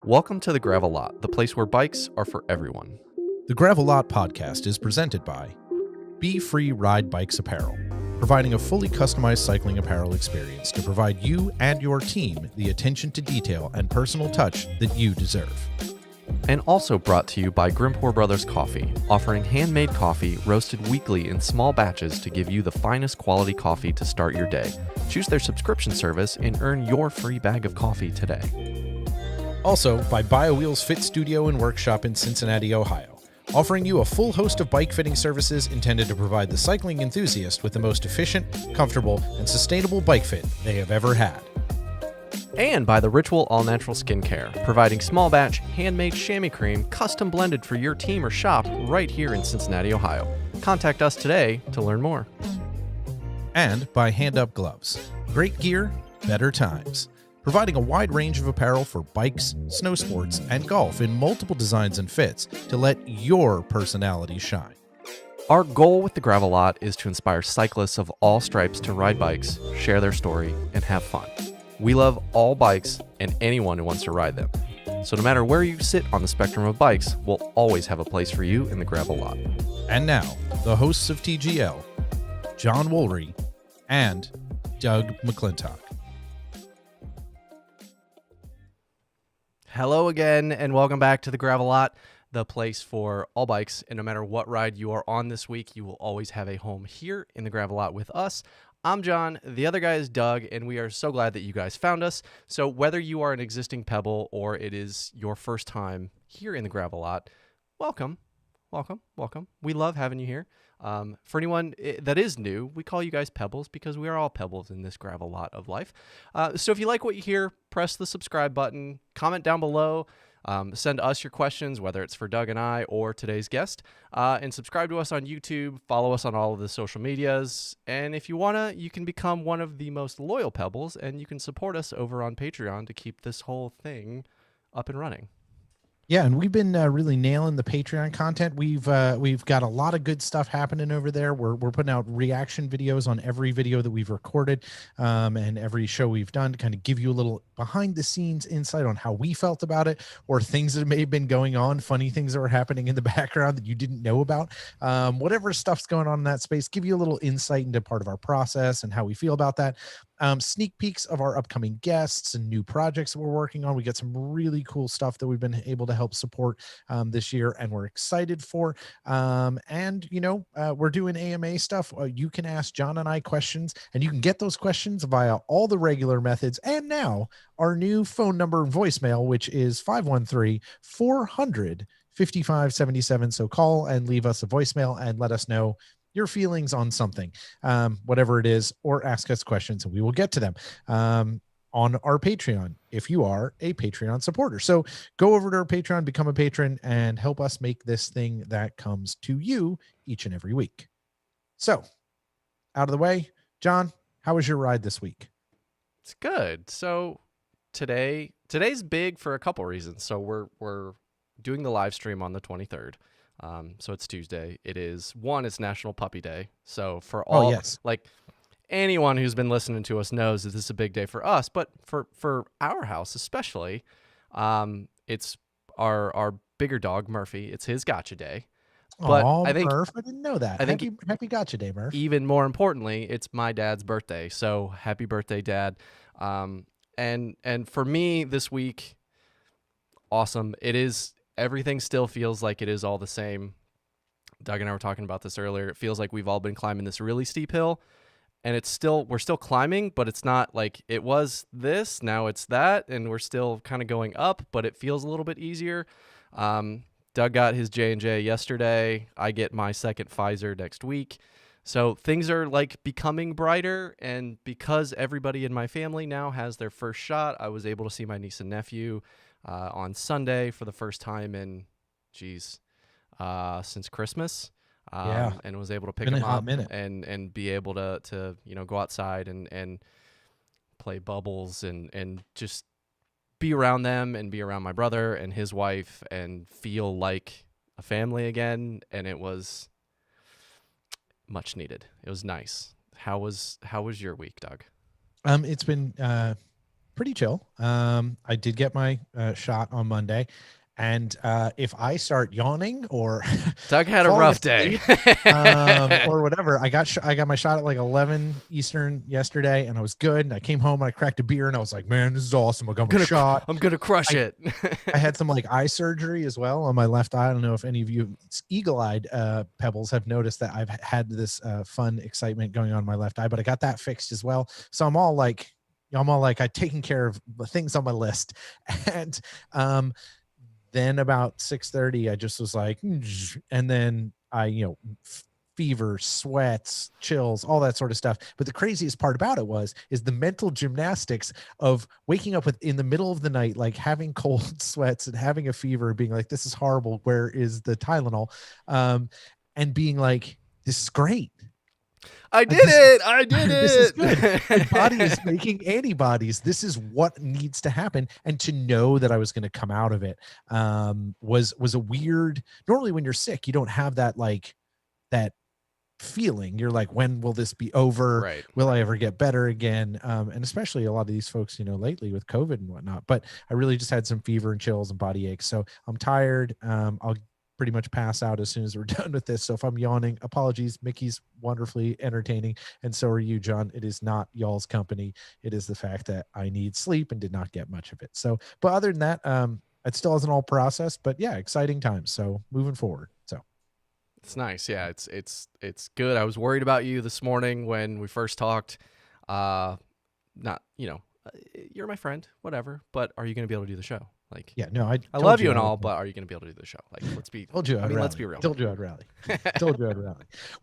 Welcome to the Gravel Lot, the place where bikes are for everyone. The Gravel Lot podcast is presented by Be Free Ride Bikes Apparel, providing a fully customized cycling apparel experience to provide you and your team the attention to detail and personal touch that you deserve. And also brought to you by Grimpour Brothers Coffee, offering handmade coffee roasted weekly in small batches to give you the finest quality coffee to start your day. Choose their subscription service and earn your free bag of coffee today. Also by BioWheels Fit Studio and Workshop in Cincinnati, Ohio, offering you a full host of bike fitting services intended to provide the cycling enthusiast with the most efficient, comfortable, and sustainable bike fit they have ever had. And by the Ritual All Natural Skincare, providing small batch, handmade chamois cream, custom blended for your team or shop right here in Cincinnati, Ohio. Contact us today to learn more. And by Hand Up Gloves. Great gear, better times. Providing a wide range of apparel for bikes, snow sports, and golf in multiple designs and fits to let your personality shine. Our goal with the Gravel Lot is to inspire cyclists of all stripes to ride bikes, share their story, and have fun. We love all bikes and anyone who wants to ride them. So no matter where you sit on the spectrum of bikes, we'll always have a place for you in the Gravel Lot. And now, the hosts of TGL, John Woolry and Doug McClintock. Hello again, and welcome back to the Gravel Lot, the place for all bikes. And no matter what ride you are on this week, you will always have a home here in the Gravel Lot with us. I'm John, the other guy is Doug, and we are so glad that you guys found us. So whether you are an existing Pebble or it is your first time here in the Gravel Lot, welcome, welcome, welcome. We love having you here. For anyone that is new, we call you guys Pebbles because we are all Pebbles in this Gravel Lot of life. So if you like what you hear, press the subscribe button, comment down below, send us your questions, whether it's for Doug and I or today's guest, and subscribe to us on YouTube, follow us on all of the social medias, and if you want to, you can become one of the most loyal Pebbles, and you can support us over on Patreon to keep this whole thing up and running. Yeah, and we've been really nailing the Patreon content. We've got a lot of good stuff happening over there. We're putting out reaction videos on every video that we've recorded and every show we've done to kind of give you a little behind the scenes insight on how we felt about it, or things that may have been going on, funny things that were happening in the background that you didn't know about. Whatever stuff's going on in that space, give you a little insight into part of our process and how we feel about that. sneak peeks of our upcoming guests and new projects that we're working on. We got some really cool stuff that we've been able to help support this year, and we're excited for. And we're doing AMA stuff. You can ask John and I questions, and you can get those questions via all the regular methods. And now our new phone number and voicemail, which is 513-400-5577. So call and leave us a voicemail and let us know your feelings on something, whatever it is, or ask us questions and we will get to them on our Patreon if you are a Patreon supporter. So go over to our Patreon, become a patron, and help us make this thing that comes to you each and every week. So out of the way, John, how was your ride this week? It's good. So today's big for a couple reasons. So we're doing the live stream on the 23rd. So it's Tuesday. It's National Puppy Day. So for all, yes, like anyone who's been listening to us knows that this is a big day for us, but for our house especially, it's our bigger dog Murphy. It's his gotcha day. But oh, I think Murph, I didn't know that. Happy gotcha day, Murph. even more importantly, it's my dad's birthday. So happy birthday, Dad. And for me this week, awesome. It is. Everything still feels like it is all the same. Doug and I were talking about this earlier. It feels like we've all been climbing this really steep hill, and we're still climbing, but it's not like it was this, now it's that, and we're still kind of going up, but it feels a little bit easier. Doug got his J&J yesterday. I get my second Pfizer next week. So things are like becoming brighter, and because everybody in my family now has their first shot, I was able to see my niece and nephew on Sunday for the first time in, since Christmas. Yeah. And was able to pick Been a them hot up minute. and be able to go outside and play bubbles and just be around them and be around my brother and his wife and feel like a family again. And it was much needed. It was nice. How was your week, Doug? It's been pretty chill. I did get my shot on Monday, and if I start yawning or Doug had a falling rough day. asleep, or whatever, I got my shot at like 11 Eastern yesterday, and I was good. And I came home and I cracked a beer, and I was like, "Man, this is awesome! I got my shot. I'm gonna crush it." I had some like eye surgery as well on my left eye. I don't know if any of you eagle-eyed pebbles have noticed that I've had this fun excitement going on in my left eye, but I got that fixed as well. So I'm all like I've taken care of the things on my list. And then about 6:30, I just was like, and then I, fever, sweats, chills, all that sort of stuff. But the craziest part about it is the mental gymnastics of waking up in the middle of the night, like having cold sweats and having a fever, being like, this is horrible. Where is the Tylenol? And being like, this is great. I did it. This is good. My body is making antibodies. This is what needs to happen. And to know that I was going to come out of it was a weird. Normally, when you're sick, you don't have that that feeling. You're like, when will this be over? Right. Will I ever get better again? And especially a lot of these folks, lately with COVID and whatnot. But I really just had some fever and chills and body aches. So I'm tired. I'll pretty much pass out as soon as we're done with this. So if I'm yawning, apologies. Mickey's wonderfully entertaining, and so are you, John. It is not y'all's company. It is the fact that I need sleep and did not get much of it. So, but other than that, it still hasn't all processed, but yeah, exciting times. So moving forward. So it's nice. Yeah, it's good. I was worried about you this morning when we first talked. Not, you're my friend, whatever, but are you going to be able to do the show? Like, yeah, no, I love you and all, but are you going to be able to do the show? Like, let's be let's be real. Told you I'd rally.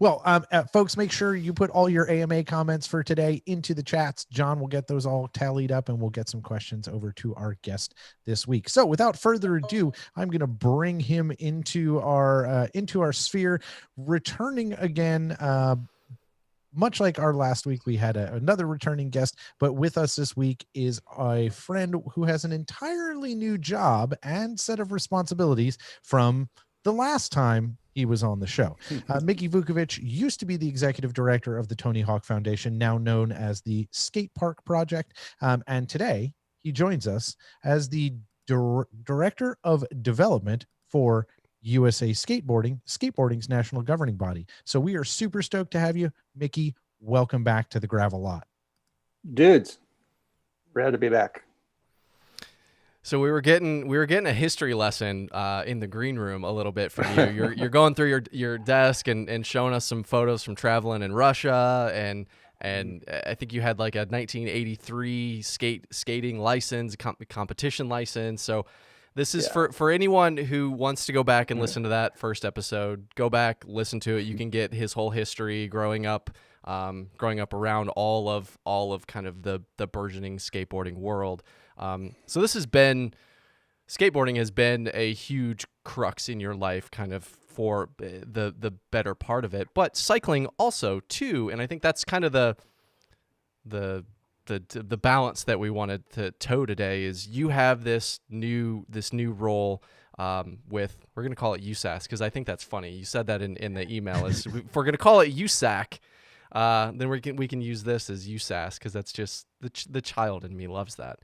Well, folks, make sure you put all your AMA comments for today into the chats. John will get those all tallied up, and we'll get some questions over to our guest this week. So without further ado, I'm going to bring him into our sphere, returning again. Much like our last week, we had another returning guest, but with us this week is a friend who has an entirely new job and set of responsibilities from the last time he was on the show. Miki Vuckovich used to be the executive director of the Tony Hawk Foundation, now known as the Skate Park Project. And today he joins us as the director of development for USA Skateboarding's national governing body. So we are super stoked to have you, Miki. Welcome back to the Gravel Lot. Dudes, rad to be back. So we were getting a history lesson in the green room a little bit from you. You're going through your desk and showing us some photos from traveling in Russia, and I think you had like a 1983 skating license, competition license. So this is Yeah. for anyone who wants to go back and listen to that first episode. Go back, listen to it. You can get his whole history growing up around all of kind of the burgeoning skateboarding world. So skateboarding has been a huge crux in your life, kind of for the better part of it, but cycling also too. And I think that's kind of the balance that we wanted to toe today. Is you have this new role with, we're gonna call it USAS because I think that's funny. You said that in the email. Is if we're gonna call it USAC, then we can use this as USAS because that's just the child in me loves that.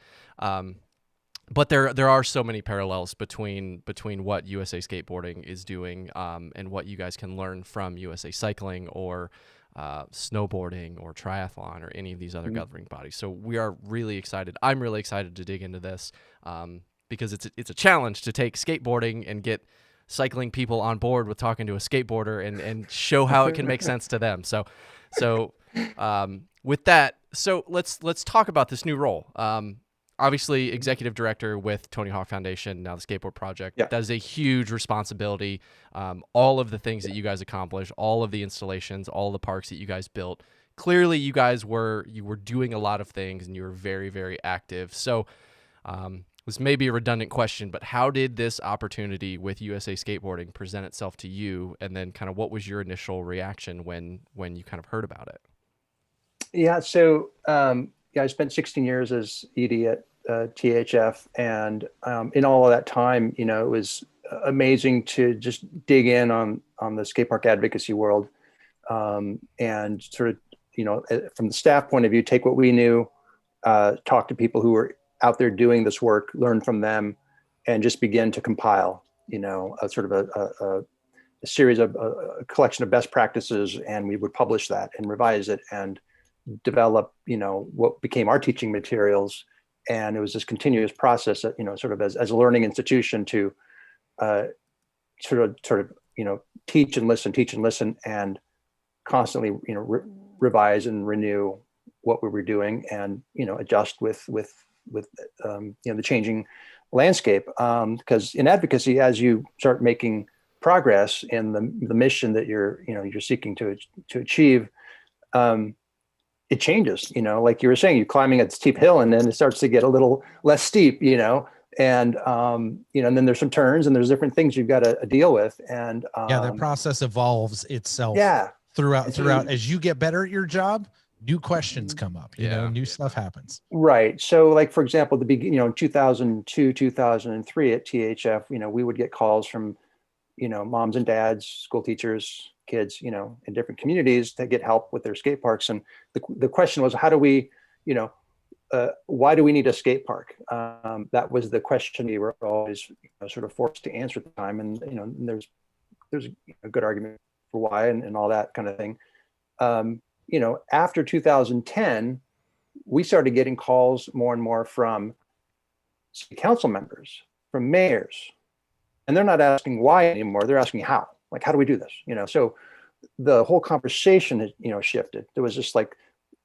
But there are so many parallels between what USA Skateboarding is doing and what you guys can learn from USA Cycling or snowboarding or triathlon or any of these other governing bodies. So we are really excited. I'm really excited to dig into this because it's a challenge to take skateboarding and get cycling people on board with talking to a skateboarder and show how it can make sense to them. So with that, so let's talk about this new role. Obviously, executive director with Tony Hawk Foundation, now the Skateboard Project. Yeah. That is a huge responsibility. All of the things that you guys accomplished, all of the installations, all the parks that you guys built. Clearly, you were doing a lot of things, and you were very, very active. So, this may be a redundant question, but how did this opportunity with USA Skateboarding present itself to you? And then, kind of, what was your initial reaction when you kind of heard about it? Yeah. So, I spent 16 years as ED at THF, and in all of that time, it was amazing to just dig in on the skate park advocacy world, and sort of, from the staff point of view, take what we knew, talk to people who were out there doing this work, learn from them, and just begin to compile, a sort of a series of a collection of best practices, and we would publish that and revise it and develop, what became our teaching materials. And it was this continuous process that, sort of as a learning institution to sort of, teach and listen and constantly, revise and renew what we were doing and, adjust with the changing landscape. Because in advocacy, as you start making progress in the mission that you're seeking to achieve, it changes, like you were saying, you're climbing a steep hill and then it starts to get a little less steep, and then there's some turns and there's different things you've got to deal with. And that process evolves itself yeah, throughout as you get better at your job, new questions come up, new stuff happens. Right. So like, for example, the beginning, 2002, 2003 at THF, we would get calls from, moms and dads, school teachers, kids, in different communities to get help with their skate parks. And the question was, how do we, why do we need a skate park? That was the question we were always sort of forced to answer at the time. And, there's a good argument for why and all that kind of thing. After 2010, we started getting calls more and more from city council members, from mayors, and they're not asking why anymore. They're asking how. Like, how do we do this? So the whole conversation has, shifted. There was just like,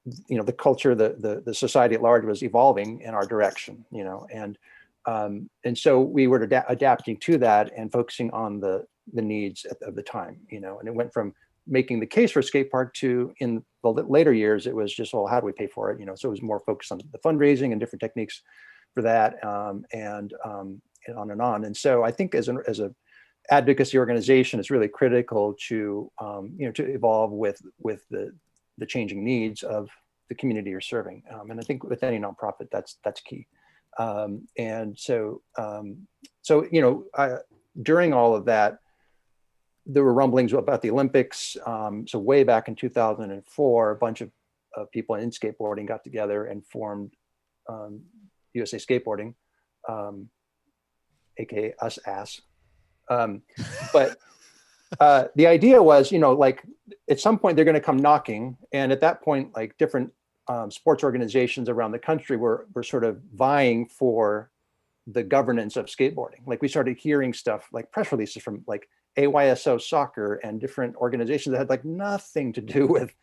the culture, the society at large was evolving in our direction, and so we were adapting to that and focusing on the needs of the time, and it went from making the case for a skate park to, in the later years, it was just, well, how do we pay for it? So it was more focused on the fundraising and different techniques for that, and on and on. And so I think as a advocacy organization, it's really critical to to evolve with the changing needs of the community you're serving. And I think with any nonprofit, that's key. And so during all of that, there were rumblings about the Olympics. So way back in 2004, a bunch of people in skateboarding got together and formed USA Skateboarding, aka us ass. But the idea was, like at some point they're going to come knocking, and at that point, like different sports organizations around the country were sort of vying for the governance of skateboarding. Like we started hearing stuff like press releases from like AYSO soccer and different organizations that had like nothing to do with,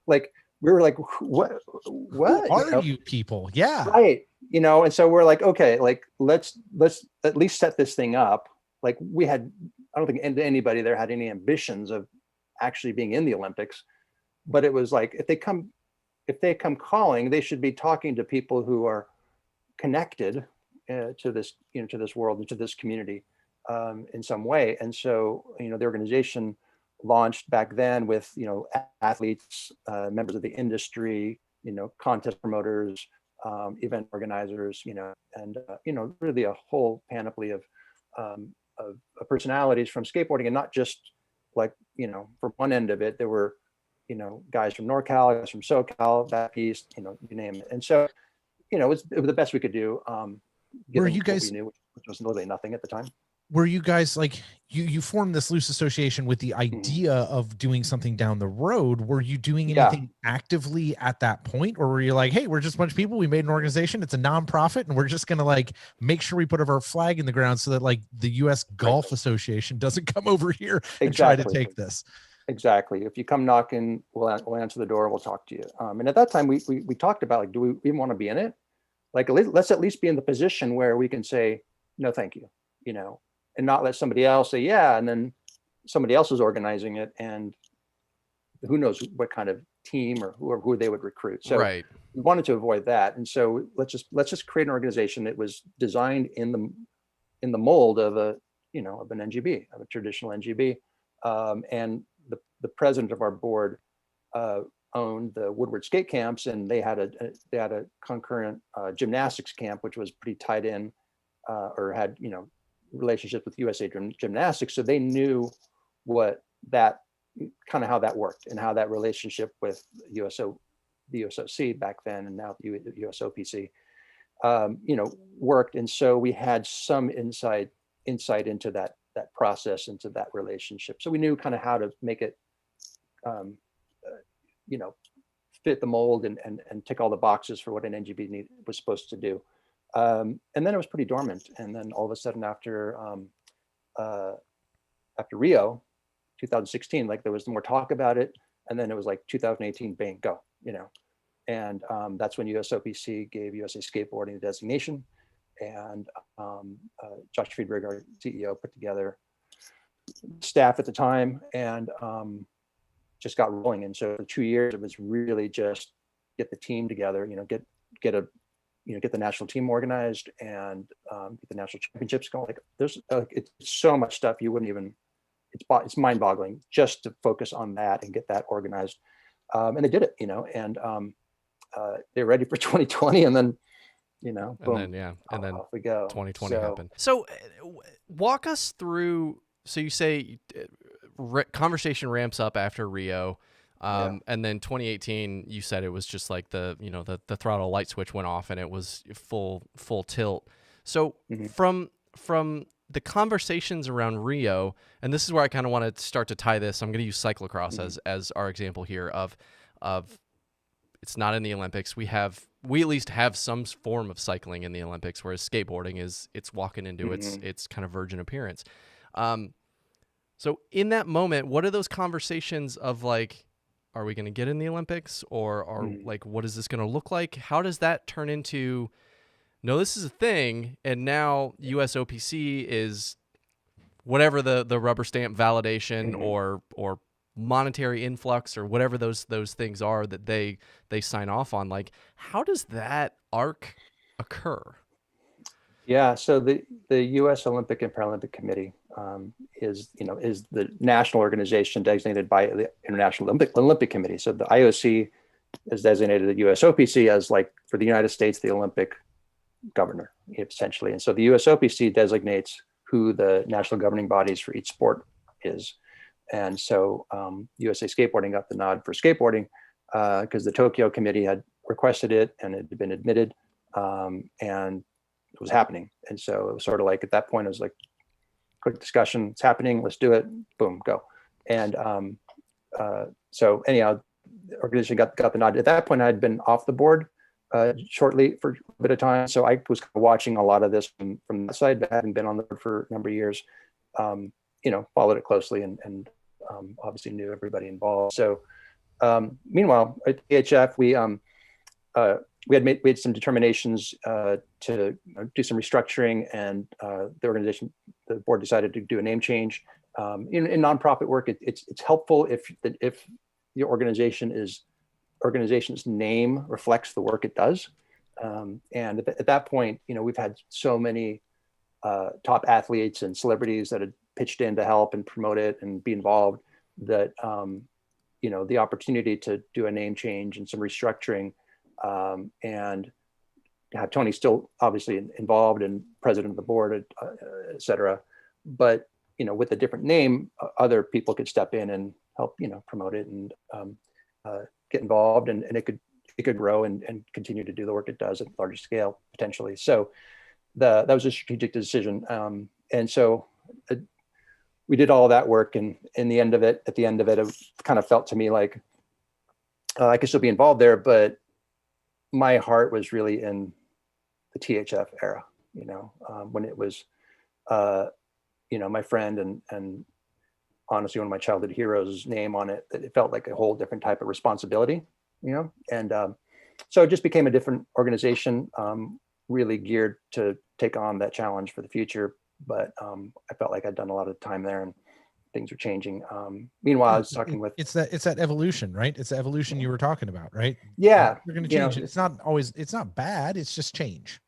like, we were like, what Who are you people? Yeah. Right. And so we're like, okay, like let's at least set this thing up. Like I don't think anybody there had any ambitions of actually being in the Olympics, but it was like, if they come calling, they should be talking to people who are connected to this, to this world and to this community in some way. And so, the organization launched back then with, athletes, members of the industry, contest promoters, event organizers, and, really a whole panoply of personalities from skateboarding, and not just like, from one end of it, there were, guys from NorCal, guys from SoCal, back east, you name it. And so, it was the best we could do. Were you guys, what we knew, which was literally nothing at the time. Were you guys like, you formed this loose association with the idea of doing something down the road? Were you doing anything actively at that point? Or were you like, hey, we're just a bunch of people, we made an organization, it's a nonprofit, and we're just going to like make sure we put our flag in the ground so that like the US Golf Association doesn't come over here and try to take this? Exactly. If you come knocking, we'll answer the door, we'll talk to you. And at that time we talked about, like, do we even want to be in it? Like, let's at least be in the position where we can say, no, thank you, and not let somebody else say, yeah, and then somebody else is organizing it, and who knows what kind of team or who they would recruit. So we wanted to avoid that. And so let's just create an organization that was designed in the mold of of an NGB, of a traditional NGB. And the president of our board owned the Woodward skate camps, and they had a concurrent gymnastics camp, which was pretty tied in, or had relationships with USA Gymnastics, so they knew what that kind of how that worked and how that relationship with the USOC back then, and now the USOPC, worked. And so we had some insight into that process, into that relationship. So we knew kind of how to make it, fit the mold and tick all the boxes for what an NGB was supposed to do. And then it was pretty dormant. And then all of a sudden after Rio 2016, like there was more talk about it. And then it was like 2018, bang, go, and that's when USOPC gave USA Skateboarding the designation. And Josh Friedberg, our CEO, put together staff at the time, and just got rolling. And so for 2 years, it was really just get the team together, get the national team organized, and get the national championships going. Like there's it's so much stuff you wouldn't even, it's mind boggling just to focus on that and get that organized. And they did it, and they're ready for 2020, and then, boom, and then off we go. 2020 happened. So walk us through, so you say conversation ramps up after Rio. And then 2018, you said it was just like the throttle light switch went off and it was full tilt. So from the conversations around Rio, and this is where I kind of want to start to tie this. I'm going to use cyclocross as our example here of it's not in the Olympics. We at least have some form of cycling in the Olympics, whereas skateboarding it's walking into its kind of virgin appearance. So in that moment, what are those conversations of like, are we going to get in the Olympics, or like, what is this going to look like? How does that turn into, no, this is a thing, and now USOPC is whatever the rubber stamp validation or monetary influx or whatever those things are that they sign off on? Like, how does that arc occur? Yeah, so the U.S. Olympic and Paralympic Committee is the national organization designated by the International Olympic Committee. So the IOC is designated the USOPC as, like, for the United States, the Olympic governor, essentially. And so the USOPC designates who the national governing bodies for each sport is. And so USA Skateboarding got the nod for skateboarding because the Tokyo Committee had requested it and it had been admitted, and it was happening. And so it was sort of like, at that point, it was like, quick discussion, it's happening, let's do it, boom, go. And so anyhow, the organization got the nod. At that point, I'd been off the board shortly for a bit of time. So I was watching a lot of this from that side, but hadn't been on the board for a number of years. Followed it closely and obviously knew everybody involved. So meanwhile, at THF, we had made some determinations to do some restructuring, and the board decided to do a name change. In nonprofit work, it's helpful if the organization's name reflects the work it does. And at that point, we've had so many top athletes and celebrities that had pitched in to help and promote it and be involved that the opportunity to do a name change and some restructuring, and have Tony still obviously involved and president of the board, et cetera. But, with a different name, other people could step in and help, promote it and get involved, and it could grow and continue to do the work it does at a larger scale, potentially. So that was a strategic decision. And so we did all that work, and at the end of it, it kind of felt to me like I could still be involved there, but my heart was really in the THF era, when it was, my friend and honestly, one of my childhood heroes' name on it, that it felt like a whole different type of responsibility, and so it just became a different organization, really geared to take on that challenge for the future. But I felt like I'd done a lot of time there, and things were changing. Meanwhile, I was talking with it's that evolution, right? It's the evolution you were talking about, right? Yeah, we're going to change it. It's not bad. It's just change.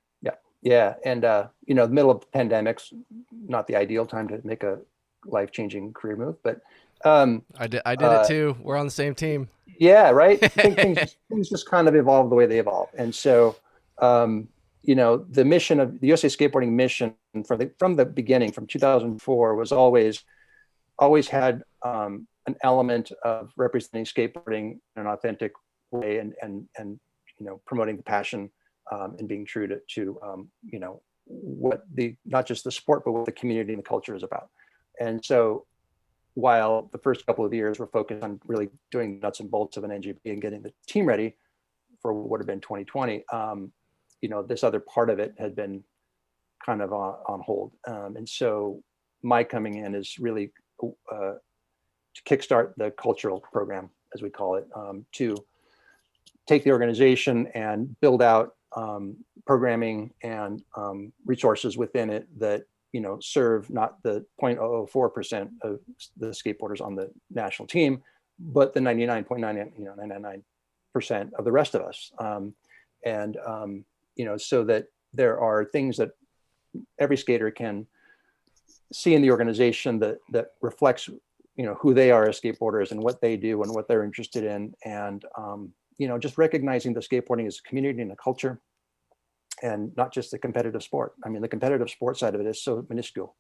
Yeah, and the middle of pandemics, not the ideal time to make a life-changing career move, but I did it too. We're on the same team. Yeah, right. Things just kind of evolve the way they evolve, and so the mission of the USA Skateboarding mission from the beginning, from 2004, was always had an element of representing skateboarding in an authentic way, and promoting the passion, and being true to what not just the sport, but what the community and the culture is about. And so while the first couple of years were focused on really doing nuts and bolts of an NGP and getting the team ready for what would have been 2020, this other part of it had been kind of on hold. And so my coming in is really to kickstart the cultural program, as we call it, to take the organization and build out programming and resources within it that serve not the 0.004% of the skateboarders on the national team, but the 99.99% of the rest of us. So that there are things that every skater can see in the organization that reflects, who they are as skateboarders and what they do and what they're interested in. And, just recognizing the skateboarding as a community and a culture, and not just the competitive sport. I mean, the competitive sport side of it is so minuscule,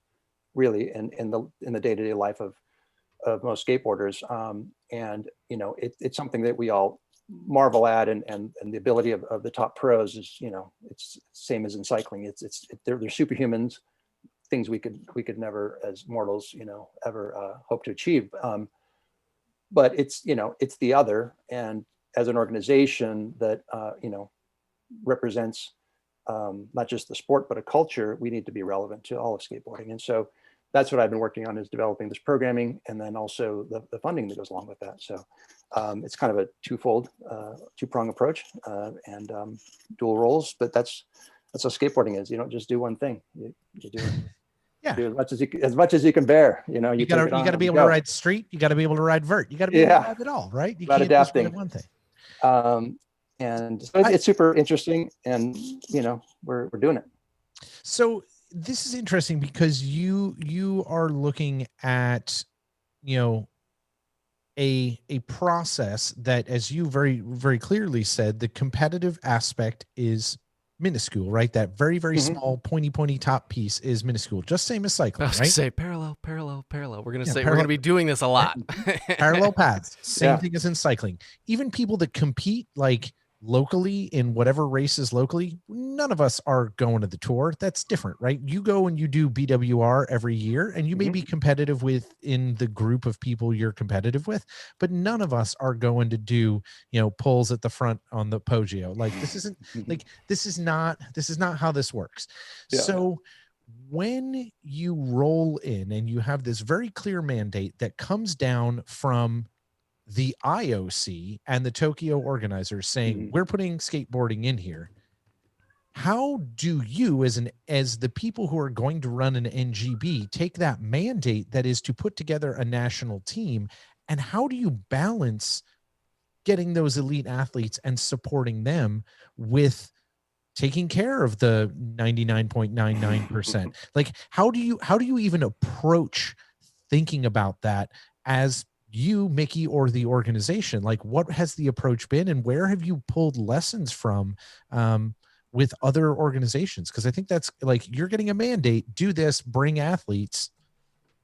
really, in the day-to-day life of most skateboarders. It's something that we all marvel at, and the ability of the top pros is, it's same as in cycling. They're superhumans, things we could never, as mortals, ever hope to achieve. But it's the other, and as an organization that represents not just the sport, but a culture, we need to be relevant to all of skateboarding. And so that's what I've been working on, is developing this programming, and then also the funding that goes along with that. So it's kind of a two-prong approach, and dual roles, but that's how skateboarding is. You don't just do one thing. You do do as much as you can bear. You got to be able to ride street. You got to be able to ride vert. You got to be able to ride it all, right? You can't adapting. just ride one thing. And so it's super interesting, and we're doing it. So this is interesting because you are looking at a process that, as you very, very clearly said, the competitive aspect is minuscule, right? That very, very small pointy top piece is minuscule, just same as cycling, I was right? Gonna say parallel. We're going to be doing this a lot. Parallel paths, same thing as in cycling. Even people that compete, like locally in whatever races locally, none of us are going to the tour. That's different, right? You go and you do BWR every year, and you may be competitive with in the group of people you're competitive with, but none of us are going to do, pulls at the front on the Poggio. Like this isn't like, this is not how this works. Yeah. So when you roll in and you have this very clear mandate that comes down from the IOC and the Tokyo organizers saying, we're putting skateboarding in here, how do you as the people who are going to run an NGB take that mandate that is to put together a national team, and how do you balance getting those elite athletes and supporting them with taking care of the 99.99%? Like, how do you even approach thinking about that as you, Miki, or the organization? Like, what has the approach been, and where have you pulled lessons from with other organizations? Because I think that's like, you're getting a mandate, do this, bring athletes,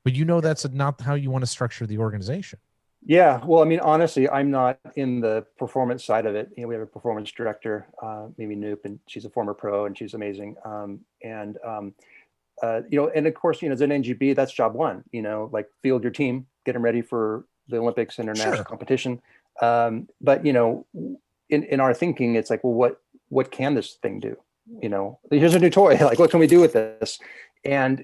but that's not how you want to structure the organization. Yeah, well, I mean, honestly, I'm not in the performance side of it. We have a performance director, Mimi Noop, and she's a former pro, and she's amazing. And of course, as an NGB, that's job one. Like, field your team, get them ready for the Olympics, international competition. But in our thinking, it's like, well, what can this thing do? Here's a new toy. Like, what can we do with this? And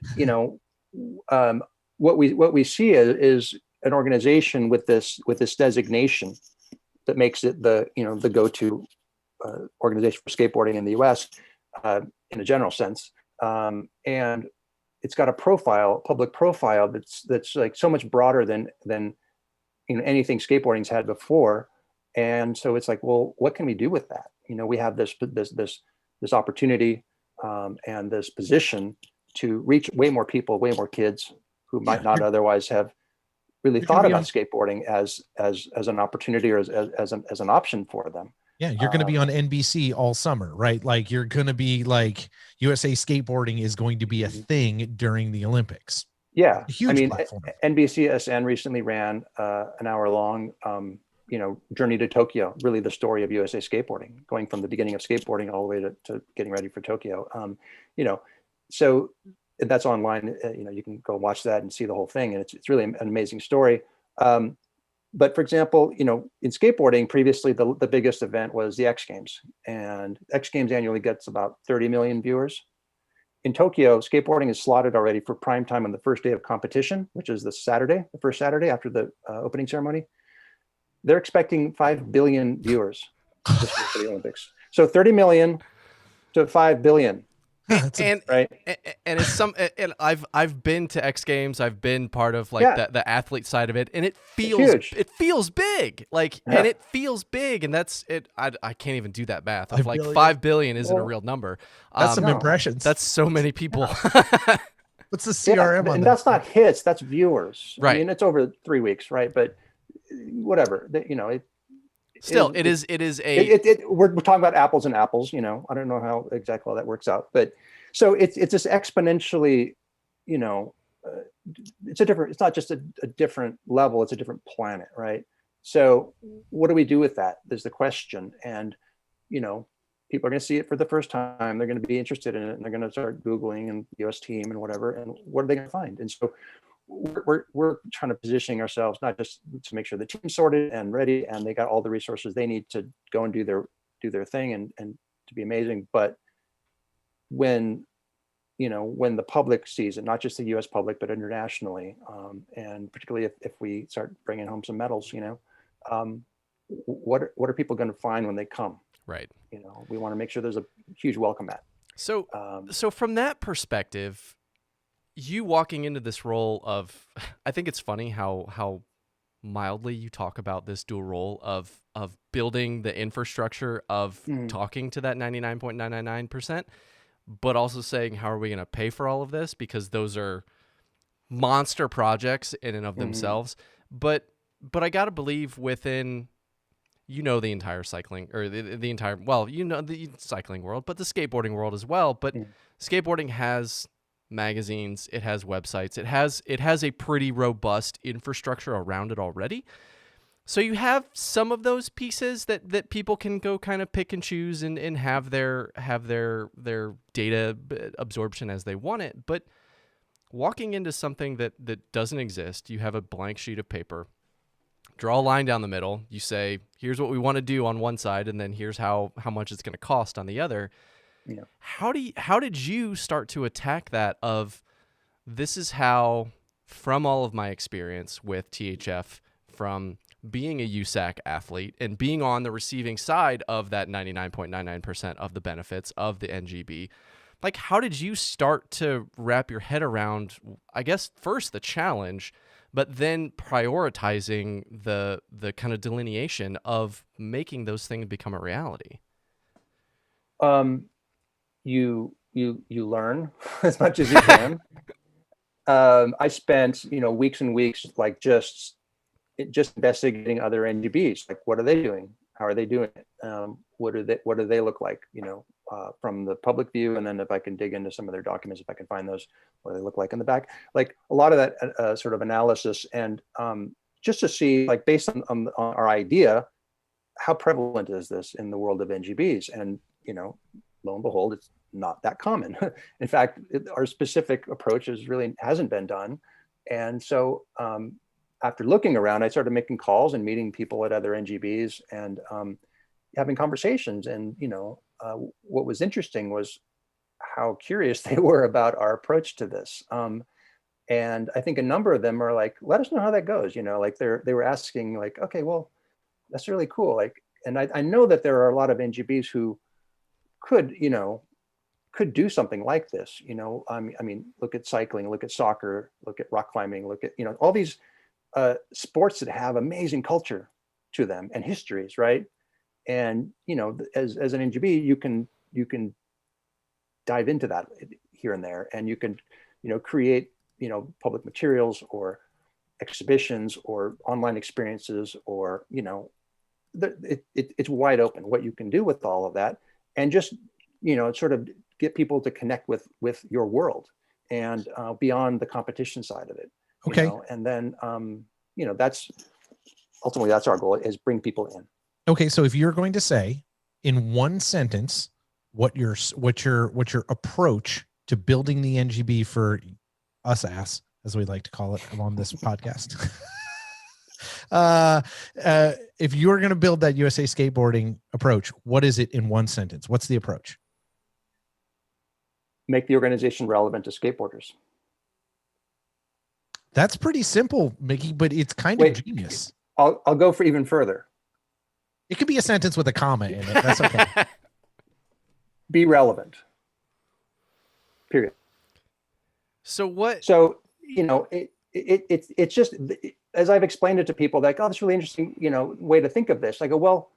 what we see is an organization with this designation that makes it the go-to organization for skateboarding in the U.S. In a general sense, and it's got a public profile that's like so much broader than anything skateboarding's had before. And so it's like, well, what can we do with that? We have this opportunity and this position to reach way more people, way more kids who might not otherwise have really thought about skateboarding as an opportunity or as an option for them. Yeah, you're going to be on NBC all summer, right? Like, you're going to be like, USA Skateboarding is going to be a thing during the Olympics. Yeah, huge platform. NBCSN recently ran an hour-long, Journey to Tokyo, really the story of USA skateboarding, going from the beginning of skateboarding all the way to getting ready for Tokyo. So that's online. You can go watch that and see the whole thing, and it's really an amazing story. But for example, in skateboarding, previously the biggest event was the X Games, and X Games annually gets about 30 million viewers. In Tokyo, skateboarding is slotted already for prime time on the first day of competition, which is the first Saturday after the opening ceremony. They're expecting 5 billion viewers this year for the Olympics. So 30 million to 5 billion. And and I've been to X Games. I've been part of the athlete side of it, and it feels big. And it feels big, and that's it. I can't even do that math. 5 billion isn't a real number. That's some impressions. That's so many people. What's the CRM on and that? That's not hits. That's viewers. Right. I mean, it's over 3 weeks, right? But whatever. Still, it is we're talking about apples and apples. I don't know how exactly all that works out, but so it's just exponentially, it's not just a different level, it's a different planet, right? So what do we do with that? There's the question. And people are going to see it for the first time, they're going to be interested in it, and they're going to start Googling and US team and whatever, and what are they going to find? And so we're trying to position ourselves not just to make sure the team's sorted and ready and they got all the resources they need to go and do their thing and to be amazing, but when the public sees it, not just the US public but internationally, and particularly if we start bringing home some medals, what are people going to find when they come? Right. We want to make sure there's a huge welcome mat. So from that perspective, you walking into this role of, I think it's funny how mildly you talk about this dual role of building the infrastructure of talking to that 99.999%, but also saying, how are we going to pay for all of this? Because those are monster projects in and of themselves. But I got to believe within, the entire cycling or the entire, the cycling world, but the skateboarding world as well. But skateboarding has magazines, it has websites, it has a pretty robust infrastructure around it already. So you have some of those pieces that people can go kind of pick and choose and have their data absorption as they want it. But walking into something that doesn't exist, you have a blank sheet of paper, draw a line down the middle, you say, here's what we want to do on one side, and then here's how much it's going to cost on the other. Yeah. How did you start to attack that of, this is how, from all of my experience with THF, from being a USAC athlete and being on the receiving side of that 99.99% of the benefits of the NGB, like, how did you start to wrap your head around, I guess, first the challenge, but then prioritizing the kind of delineation of making those things become a reality? You learn as much as you can. I spent, weeks and weeks, like just investigating other NGBs. Like, what are they doing? How are they doing it? What do they look like? From the public view, and then if I can dig into some of their documents, if I can find those, what do they look like in the back? Like a lot of that sort of analysis, and just to see, like, based on our idea, how prevalent is this in the world of NGBs? And lo and behold, it's not that common. In fact, our specific approach hasn't been done. And so after looking around, I started making calls and meeting people at other NGBs and having conversations. And, what was interesting was how curious they were about our approach to this. And I think a number of them are like, let us know how that goes. Like they were asking, like, okay, well, that's really cool. Like, and I know that there are a lot of NGBs who could do something like this. I mean, look at cycling, look at soccer, look at rock climbing, look at, all these sports that have amazing culture to them and histories, right? And, as an NGB, you can dive into that here and there, and you can, create, public materials or exhibitions or online experiences, or, it's wide open what you can do with all of that. And just, sort of get people to connect with your world and beyond the competition side of it. Okay. And then, that's ultimately, that's our goal, is bring people in. Okay. So if you're going to say in one sentence, what your approach to building the NGB for us ass, as we like to call it on this podcast, if you're going to build that USA skateboarding approach, what is it in one sentence? What's the approach? Make the organization relevant to skateboarders. That's pretty simple, Mickey, but it's kind of genius. I'll go for even further. It could be a sentence with a comma in it. That's okay. Be relevant. Period. So what? So, it's just, as I've explained it to people, like, oh, that's really interesting, way to think of this. I go, well,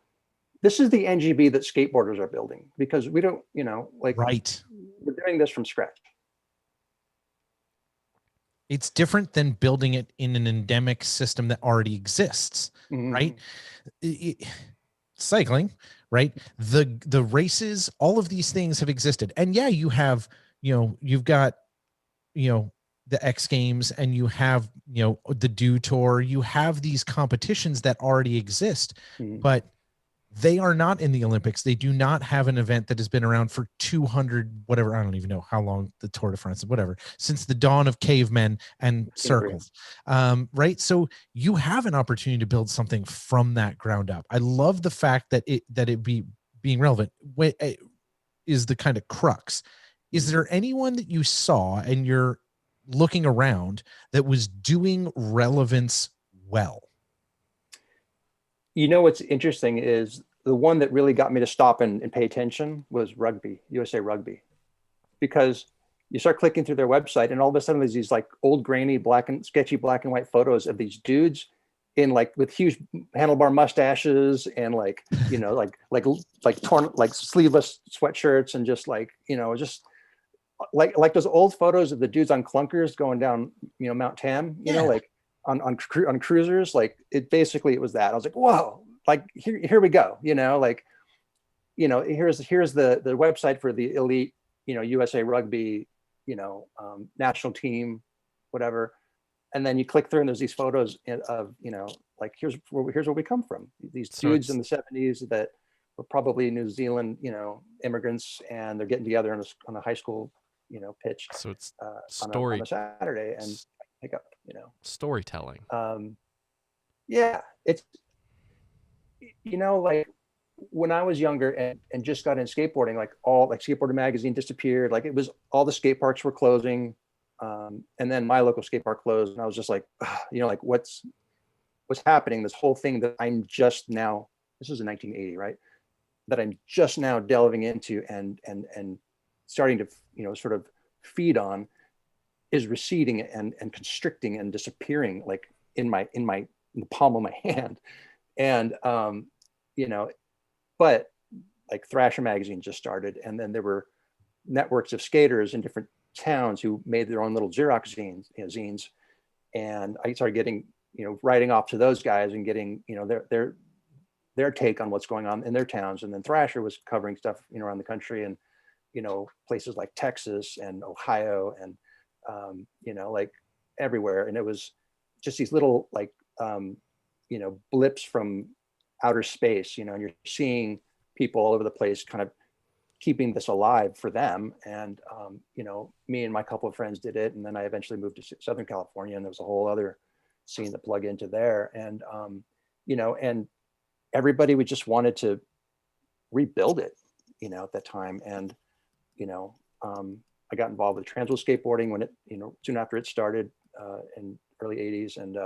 this is the NGB that skateboarders are building, because we don't, right. We're doing this from scratch. It's different than building it in an endemic system that already exists, right? Cycling, right? The races, all of these things have existed. And yeah, you have, you've got, the X Games, and you have, the Dew Tour, you have these competitions that already exist, but they are not in the Olympics. They do not have an event that has been around for 200, whatever. I don't even know how long the Tour de France, whatever, since the dawn of cavemen and circles. Right. So you have an opportunity to build something from that ground up. I love the fact that it be being relevant is the kind of crux. Is there anyone that you saw and you're looking around that was doing relevance well? What's interesting is the one that really got me to stop and pay attention was rugby, USA Rugby, because you start clicking through their website, and all of a sudden there's these like old grainy sketchy black and white photos of these dudes in like with huge handlebar mustaches and like torn, like sleeveless sweatshirts, and just like just like those old photos of the dudes on clunkers going down Mount Tam, like on cruisers. Like it was that. I was like, whoa, like here we go, like here's the website for the elite USA Rugby national team, whatever. and then you click through and there's these photos of, like, here's where we come from. These dudes in the 70s that were probably New Zealand, immigrants, and they're getting together on a high school, pitch. So it's on a Saturday and pick up, storytelling. Yeah, it's, like when I was younger and just got in skateboarding, like Skateboarding magazine disappeared. Like it was, all the skate parks were closing. And then my local skate park closed, and I was just like, like what's happening? This whole thing that I'm just now, this was in 1980, right? That I'm just now delving into and starting to, sort of feed on, is receding and constricting and disappearing, like in the palm of my hand. And, but like Thrasher magazine just started, and then there were networks of skaters in different towns who made their own little Xerox zines. And I started getting, writing off to those guys and getting, their take on what's going on in their towns. And then Thrasher was covering stuff, around the country, and, places like Texas and Ohio and, like everywhere. And it was just these little, like, blips from outer space, and you're seeing people all over the place kind of keeping this alive for them. And, me and my couple of friends did it. And then I eventually moved to Southern California, and there was a whole other scene to plug into there. And, and everybody, we just wanted to rebuild it, at that time. And, I got involved with Transworld Skateboarding when it, soon after it started, in early 80s. And,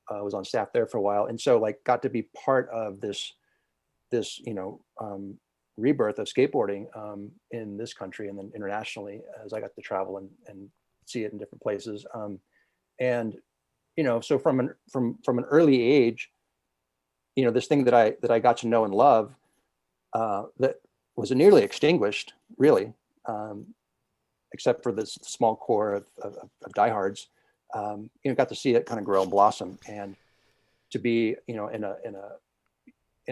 I was on staff there for a while. And so, like, got to be part of this rebirth of skateboarding in this country and then internationally, as I got to travel and see it in different places. And, so from an early age, this thing that I got to know and love, that was nearly extinguished, really, except for this small core of diehards, got to see it kind of grow and blossom, and to be, in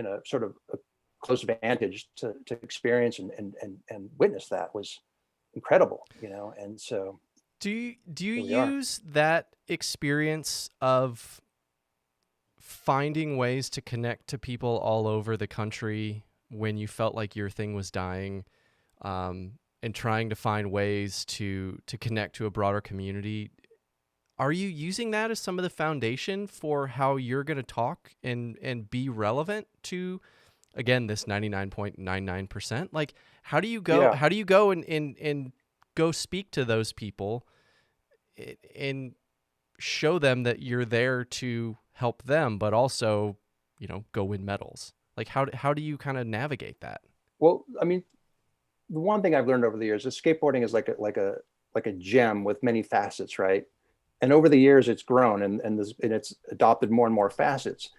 a sort of a close vantage to experience and witness that was incredible, and so. Do you use that experience of finding ways to connect to people all over the country when you felt like your thing was dying, and trying to find ways to connect to a broader community? Are you using that as some of the foundation for how you're going to talk and be relevant to, again, this 99.99%? Like, how do you go? Yeah. How do you go and go speak to those people and show them that you're there to help them, but also, go win medals? Like, how do you kind of navigate that? Well, I mean, the one thing I've learned over the years is skateboarding is like a gem with many facets, right? And over the years, it's grown and it's adopted more and more facets.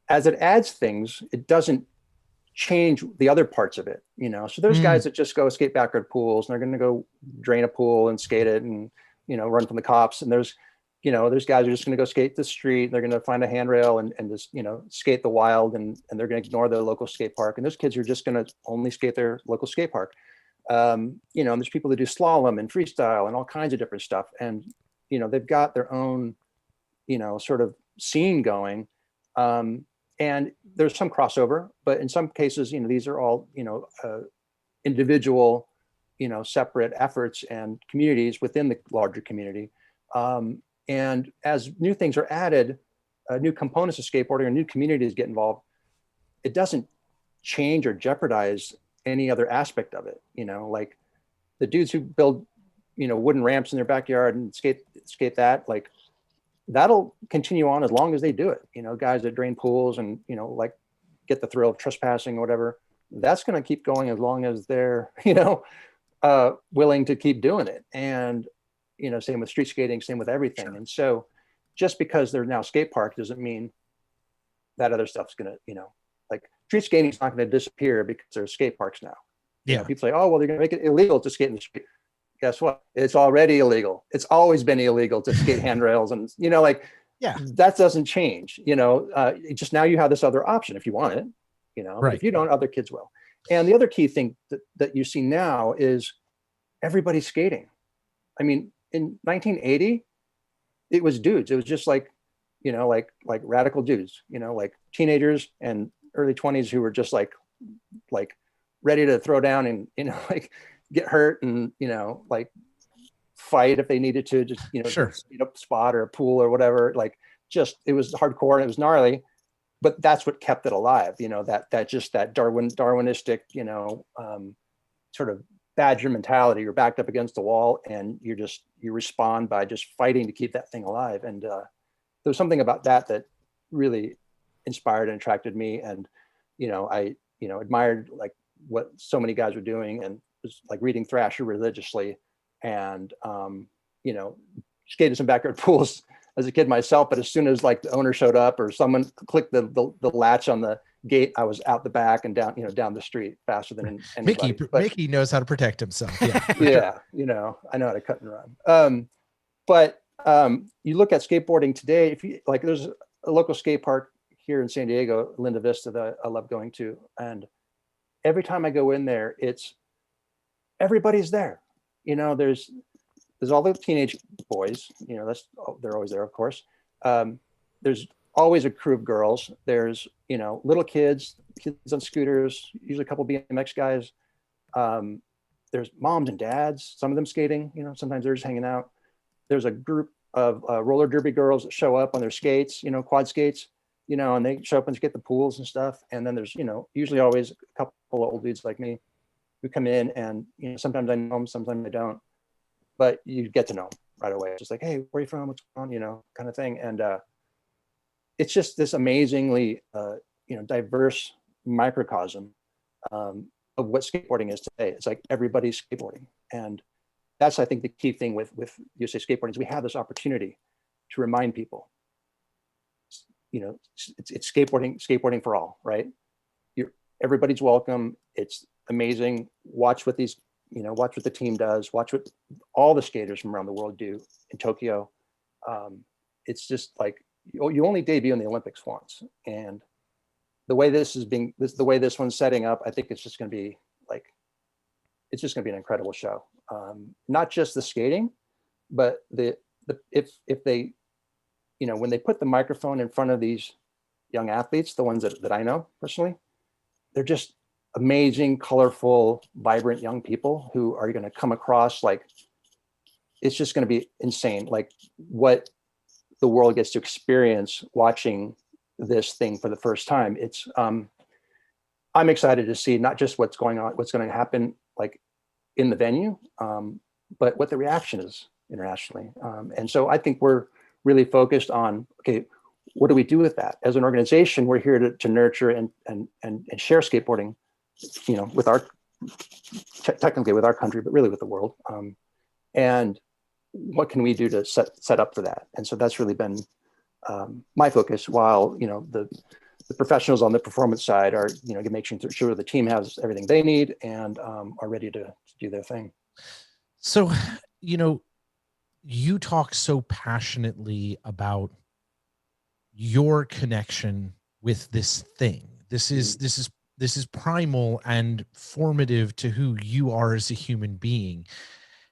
As it adds things, it doesn't change the other parts of it, So there's guys that just go skate backyard pools, and they're going to go drain a pool and skate it and, run from the cops. And there's guys who are just going to go skate the street. They're going to find a handrail and just, skate the wild, and they're going to ignore their local skate park. And there's kids who are just going to only skate their local skate park. And there's people that do slalom and freestyle and all kinds of different stuff. And, they've got their own, sort of scene going. And there's some crossover, but in some cases, these are all, individual, separate efforts and communities within the larger community. And as new things are added, new components of skateboarding or new communities get involved, it doesn't change or jeopardize any other aspect of it. Like the dudes who build, wooden ramps in their backyard and skate that, like that'll continue on as long as they do it. Guys that drain pools and, like get the thrill of trespassing or whatever, that's going to keep going as long as they're, willing to keep doing it. And, same with street skating, same with everything. Sure. And so just because they're now skate park doesn't mean that other stuff's going to, like street skating is not going to disappear because there's skate parks now. Yeah. People say, oh, well, they're going to make it illegal to skate in the street. Guess what? It's already illegal. It's always been illegal to skate handrails and, yeah, that doesn't change, just now you have this other option if you want it, right. But if you don't, other kids will. And the other key thing that you see now is everybody's skating. I mean, in 1980, it was dudes. It was just like, like radical dudes, like teenagers and early 20s who were just like ready to throw down and, like get hurt and, like fight if they needed to, just, Sure. speed up spot or a pool or whatever. Like, just, it was hardcore and it was gnarly, but that's what kept it alive. That Darwinistic, sort of badger mentality. You're backed up against the wall and you respond by just fighting to keep that thing alive. And there was something about that really inspired and attracted me. And, I, admired like what so many guys were doing, and was like reading Thrasher religiously, and, skated some backyard pools as a kid myself. But as soon as like the owner showed up or someone clicked the latch on the gate, I was out the back and down, down the street faster than anybody. Mickey knows how to protect himself. Yeah. Yeah. I know how to cut and run. But you look at skateboarding today, if you like, there's a local skate park here in San Diego, Linda Vista, that I love going to. And every time I go in there, everybody's there. There's all the teenage boys, they're always there, of course. There's always a crew of girls. There's, little kids on scooters, usually a couple BMX guys. There's moms and dads, some of them skating, sometimes they're just hanging out. There's a group of roller derby girls that show up on their skates, quad skates, and they show up and skate the pools and stuff. And then there's, usually always a couple of old dudes like me who come in, and, sometimes I know them, sometimes I don't, but you get to know them right away. It's just like, hey, where are you from? What's going on? Kind of thing. And it's just this amazingly, diverse microcosm of what skateboarding is today. It's like everybody's skateboarding. And that's, I think, the key thing with USA Skateboarding is we have this opportunity to remind people, it's skateboarding for all, right? Everybody's welcome. It's amazing. Watch what the team does. Watch what all the skaters from around the world do in Tokyo. It's just like, you only debut in the Olympics once. And the way the way this one's setting up, I think it's just going to be an incredible show. Not just the skating, but if they, when they put the microphone in front of these young athletes, the ones that I know personally, they're just amazing, colorful, vibrant young people who are going to come across like, it's just going to be insane. Like what the world gets to experience watching this thing for the first time. It's, I'm excited to see not just what's going to happen like in the venue, but what the reaction is internationally. And so I think we're really focused on, okay, what do we do with that? As an organization, we're here to nurture and share skateboarding, with technically with our country, but really with the world. And what can we do to set up for that? And so that's really been my focus, while, the professionals on the performance side are, making sure the team has everything they need and are ready to do their thing. So, you talk so passionately about your connection with this thing. This is primal and formative to who you are as a human being.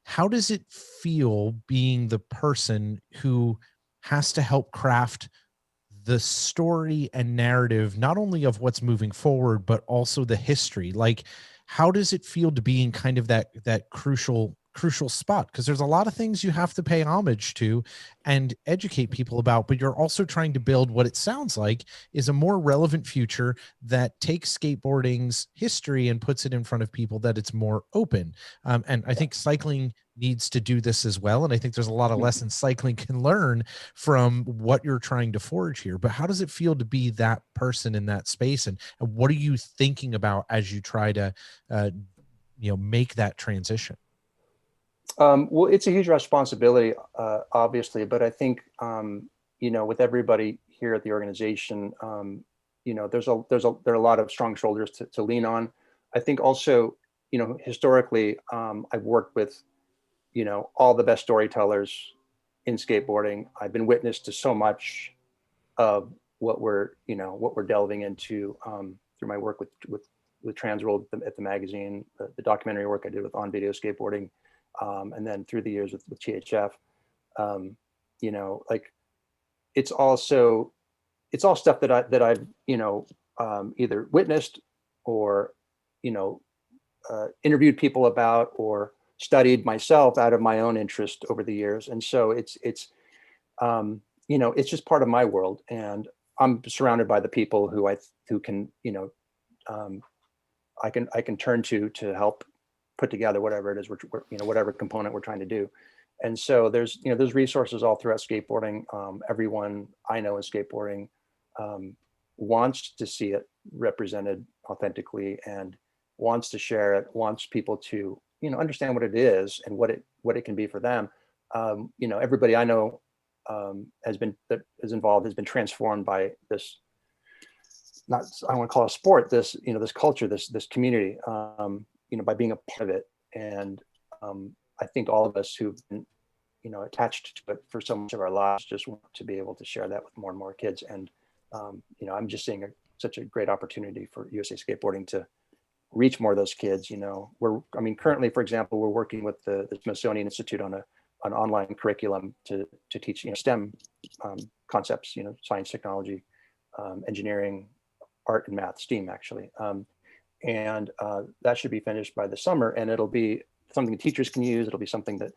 How does it feel being the person who has to help craft the story and narrative, not only of what's moving forward, but also the history? Like, how does it feel to be in kind of that crucial spot? Because there's a lot of things you have to pay homage to and educate people about, but you're also trying to build what it sounds like is a more relevant future that takes skateboarding's history and puts it in front of people, that it's more open. And I think cycling needs to do this as well. And I think there's a lot of lessons cycling can learn from what you're trying to forge here. But how does it feel to be that person in that space? And what are you thinking about as you try to, make that transition? Well, it's a huge responsibility, obviously, but I think, with everybody here at the organization, there are a lot of strong shoulders to lean on. I think also, historically, I've worked with, all the best storytellers in skateboarding. I've been witness to so much of what we're delving into through my work with Transworld at the magazine, the documentary work I did with On Video Skateboarding. And then through the years with THF. like it's all stuff that I've, either witnessed or, interviewed people about or studied myself out of my own interest over the years. And so it's just part of my world, and I'm surrounded by the people who can, I can turn to help put together whatever it is whatever component we're trying to do. And so there's resources all throughout skateboarding. Everyone I know in skateboarding wants to see it represented authentically and wants to share it, wants people to, understand what it is and what it can be for them. Everybody I know that is involved has been transformed by this, not, I don't want to call it a sport, this, this culture, this community, by being a part of it. And I think all of us who've been, attached to it for so much of our lives just want to be able to share that with more and more kids. And, I'm just seeing such a great opportunity for USA Skateboarding to reach more of those kids. Currently, for example, we're working with the Smithsonian Institute on an online curriculum to teach, STEM concepts, science, technology, engineering, art, and math, STEAM actually. And that should be finished by the summer, and it'll be something teachers can use. It'll be something that,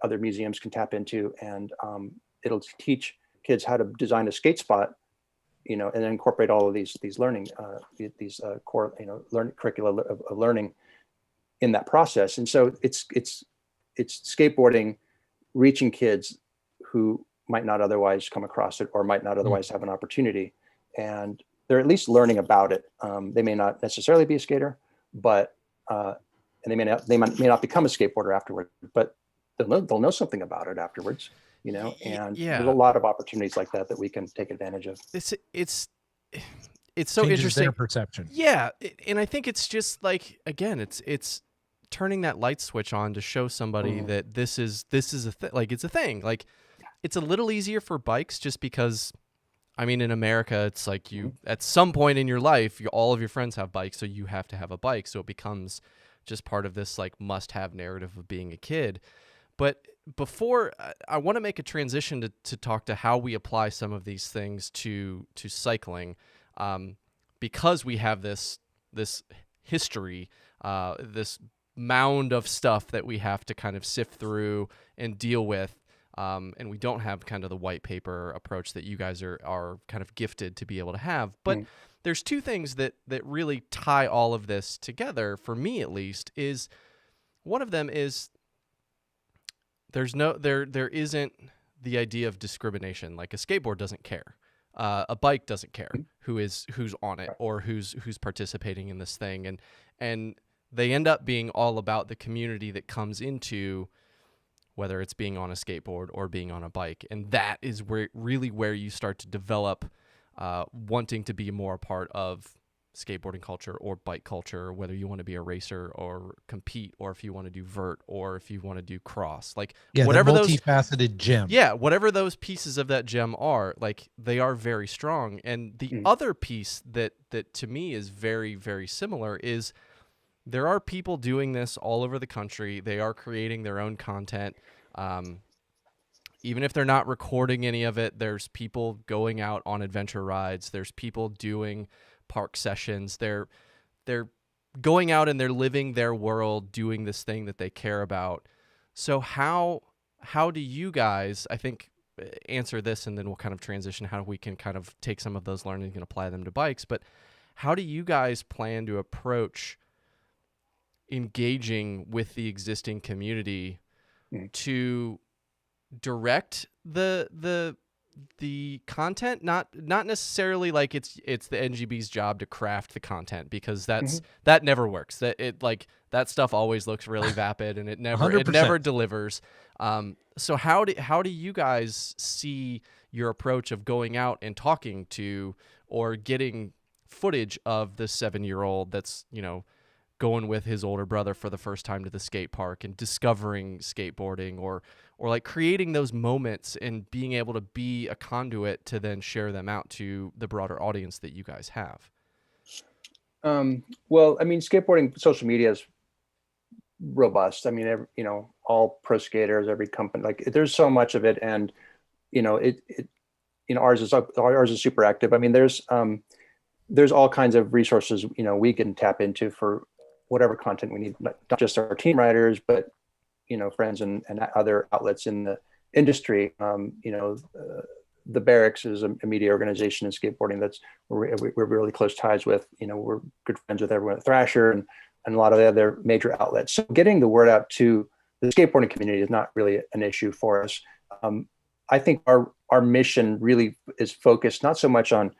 other museums can tap into, and it'll teach kids how to design a skate spot, and then incorporate all of these learning, these core, curricula of learning in that process. And so it's skateboarding reaching kids who might not otherwise come across it or might not otherwise have an opportunity, and they're at least learning about it. They may not necessarily be a skater, but and they may not become a skateboarder afterward, but they'll know something about it afterwards. And there's a lot of opportunities like that we can take advantage of. It's so Changes interesting. their perception. Yeah, and I think it's just like, again, it's turning that light switch on to show somebody that this is a like it's a thing. Like it's a little easier for bikes just because, in America, it's like you at some point in your life, all of your friends have bikes, so you have to have a bike. So it becomes just part of this like must-have narrative of being a kid. But before I want to make a transition to talk to how we apply some of these things to cycling, because we have this history, this mound of stuff that we have to kind of sift through and deal with, and we don't have kind of the white paper approach that you guys are kind of gifted to be able to have. But there's two things that really tie all of this together, for me at least. Is one of them is there isn't the idea of discrimination. Like a skateboard doesn't care, a bike doesn't care who's on it or who's participating in this thing, and they end up being all about the community that comes into whether it's being on a skateboard or being on a bike, and that is where you start to develop wanting to be more a part of skateboarding culture or bike culture, whether you want to be a racer or compete, or if you want to do vert, or if you want to do cross, like whatever the multifaceted gem. Yeah, whatever those pieces of that gem are, like they are very strong. And the other piece that to me is very, very similar is there are people doing this all over the country. They are creating their own content. Even if they're not recording any of it, there's people going out on adventure rides. There's people doing park sessions. They're going out and they're living their world, doing this thing that they care about. So how do you guys, I think, answer this, and then we'll kind of transition how we can kind of take some of those learnings and apply them to bikes. But how do you guys plan to approach engaging with the existing community to direct the content, not necessarily like it's the NGB's job to craft the content, because that never works. That stuff always looks really vapid and it never delivers. So how do you guys see your approach of going out and talking to or getting footage of the 7-year-old that's, going with his older brother for the first time to the skate park and discovering skateboarding, or like creating those moments and being able to be a conduit to then share them out to the broader audience that you guys have? Well, skateboarding social media is robust. all pro skaters, every company, like there's so much of it. And, ours is super active. I mean, there's all kinds of resources, we can tap into for whatever content we need, not just our team writers, but, friends and other outlets in the industry. The Barracks is a media organization in skateboarding that's we're really close ties with. We're good friends with everyone at Thrasher and a lot of the other major outlets. So getting the word out to the skateboarding community is not really an issue for us. I think our mission really is focused not so much on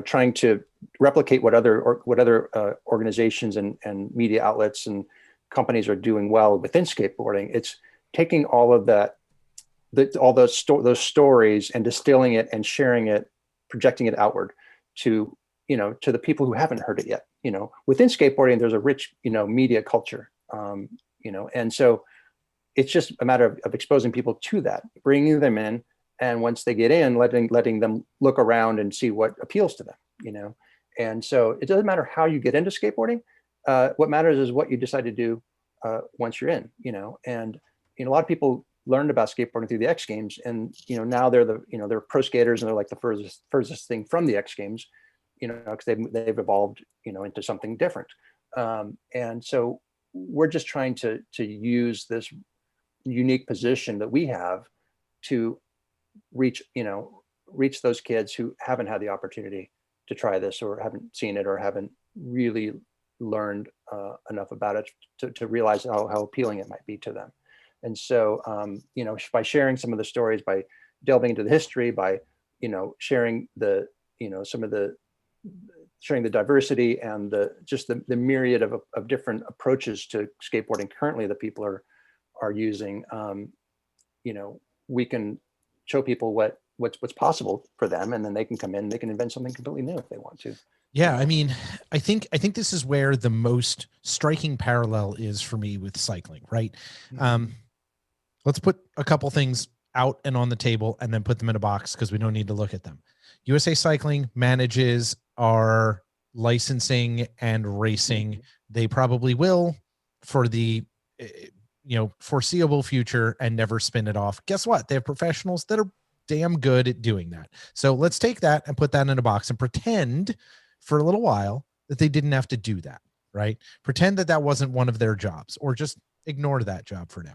trying to replicate what other organizations and media outlets and companies are doing well within skateboarding. It's taking all of that, all those stories and distilling it and sharing it, projecting it outward to the people who haven't heard it yet. Within skateboarding, there's a rich media culture, and so it's just a matter of exposing people to that, bringing them in, and once they get in, letting them look around and see what appeals to them. And so it doesn't matter how you get into skateboarding. What matters is what you decide to do once you're in. And a lot of people learned about skateboarding through the X Games, and now they're they're pro skaters, and they're like the furthest thing from the X Games, because they've evolved into something different. And so we're just trying to use this unique position that we have to reach those kids who haven't had the opportunity to try this, or haven't seen it, or haven't really learned enough about it to realize how appealing it might be to them. And so, by sharing some of the stories, by delving into the history, by, sharing the diversity and the myriad of different approaches to skateboarding currently that people are using, we can show people what's possible for them, and then they can come in, they can invent something completely new if they want to. Yeah, I mean, I think this is where the most striking parallel is for me with cycling, right? Let's put a couple things out and on the table and then put them in a box because we don't need to look at them. USA Cycling manages our licensing and racing. They probably will for the foreseeable future and never spin it off. Guess what? They have professionals that are damn good at doing that. So let's take that and put that in a box and pretend for a little while that they didn't have to do that, right? Pretend that wasn't one of their jobs, or just ignore that job for now.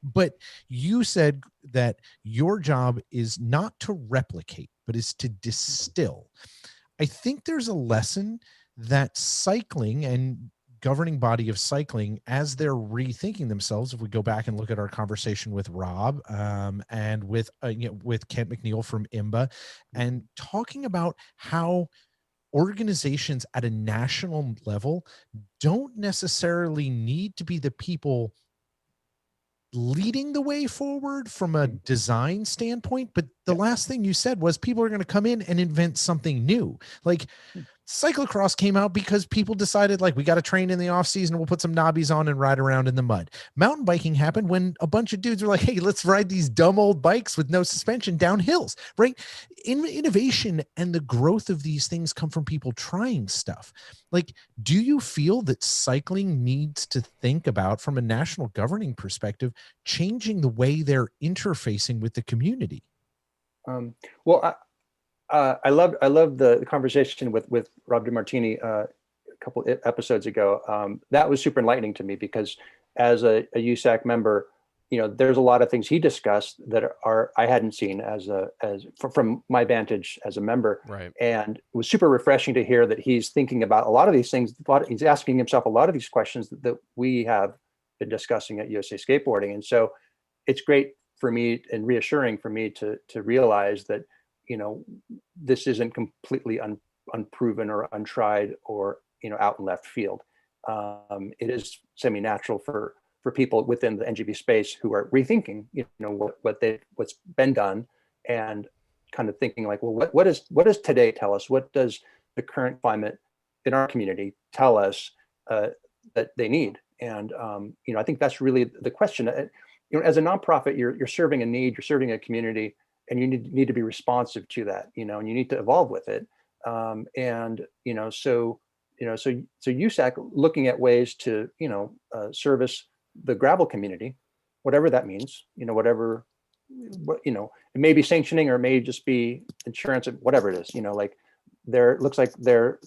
But you said that your job is not to replicate, but is to distill. I think there's a lesson that cycling and governing body of cycling, as they're rethinking themselves, if we go back and look at our conversation with Rob and with Kent McNeil from IMBA, and talking about how organizations at a national level don't necessarily need to be the people leading the way forward from a design standpoint. But the last thing you said was people are going to come in and invent something new. Like cyclocross came out because people decided, like, we got to train in the off season. We'll put some knobbies on and ride around in the mud. Mountain biking happened when a bunch of dudes were like, hey, let's ride these dumb old bikes with no suspension down hills, right? Innovation and the growth of these things come from people trying stuff. Like, do you feel that cycling needs to think about, from a national governing perspective, changing the way they're interfacing with the community? I love the conversation with Rob DeMartini a couple episodes ago. That was super enlightening to me, because as a USAC member, there's a lot of things he discussed that I hadn't seen from my vantage as a member. Right. And it was super refreshing to hear that he's thinking about a lot of these things. He's asking himself a lot of these questions that we have been discussing at USA Skateboarding. And so it's great for me and reassuring for me to realize that, this isn't completely unproven or untried or, out in left field. It is semi-natural for people within the NGB space who are rethinking, what's been done, and kind of thinking like, well, what does today tell us? What does the current climate in our community tell us that they need? And, I think that's really the question. As a nonprofit, you're serving a need, you're serving a community, and you need to be responsive to that, and you need to evolve with it. So So USAC looking at ways to, service the gravel community, whatever that means, whatever, it may be sanctioning or it may just be insurance, whatever it is, like it looks like they're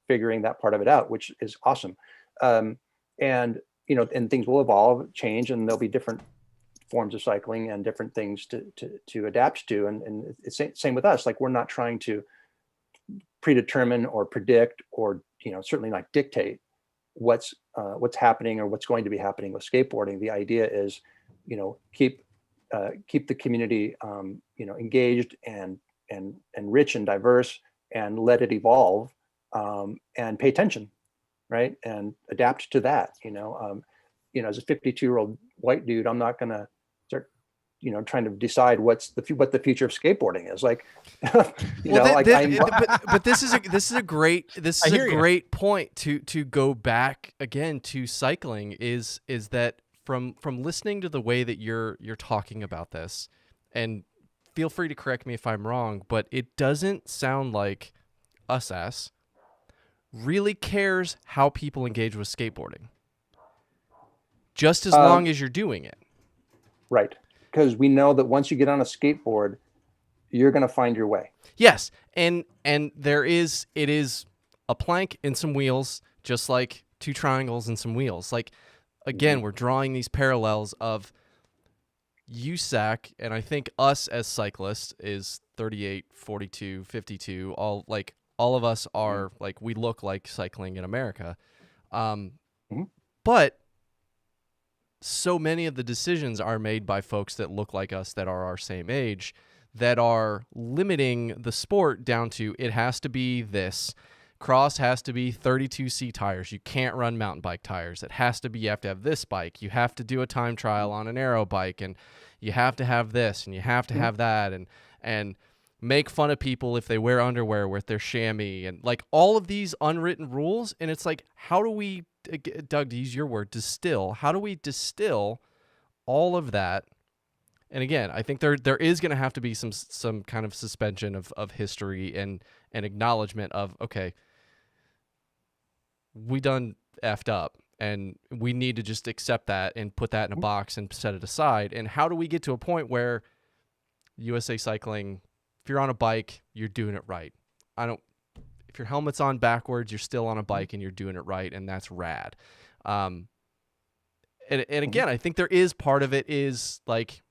figuring that part of it out, which is awesome. And, and things will evolve, change, and there'll be different forms of cycling and different things to adapt to. And it's same with us. Like, we're not trying to predetermine or predict or, certainly not dictate what's happening or what's going to be happening with skateboarding. The idea is, keep the community, engaged and rich and diverse, and let it evolve, and pay attention, right, and adapt to that. As a 52-year-old white dude, I'm not going to start, trying to decide what the future of skateboarding is. Like, but this is a great point to go back again to cycling is that from listening to the way that you're talking about this, and feel free to correct me if I'm wrong, but it doesn't sound like us really cares how people engage with skateboarding, just as long as you're doing it. Right. Because we know that once you get on a skateboard, you're going to find your way. Yes. And it is a plank and some wheels, just like two triangles and some wheels. Like, again, we're drawing these parallels of USAC, and I think us as cyclists is 38, 42, 52, all of us are like, we look like cycling in America. But so many of the decisions are made by folks that look like us, that are our same age, that are limiting the sport down to, it has to be this. Cross has to be 32C tires. You can't run mountain bike tires. It has to be, you have to have this bike. You have to do a time trial on an aero bike, and you have to have this, and you have to have that, and make fun of people if they wear underwear with their chamois, and like all of these unwritten rules. And it's like, how do we, Doug, to use your word, distill, how do we distill all of that? And again, I think there is going to have to be some kind of suspension of history and acknowledgement of, okay, we done effed up, and we need to just accept that and put that in a box and set it aside. And how do we get to a point where USA Cycling, if you're on a bike, you're doing it right? If your helmet's on backwards, you're still on a bike and you're doing it right, and that's rad. And again, I think there is part of it is like,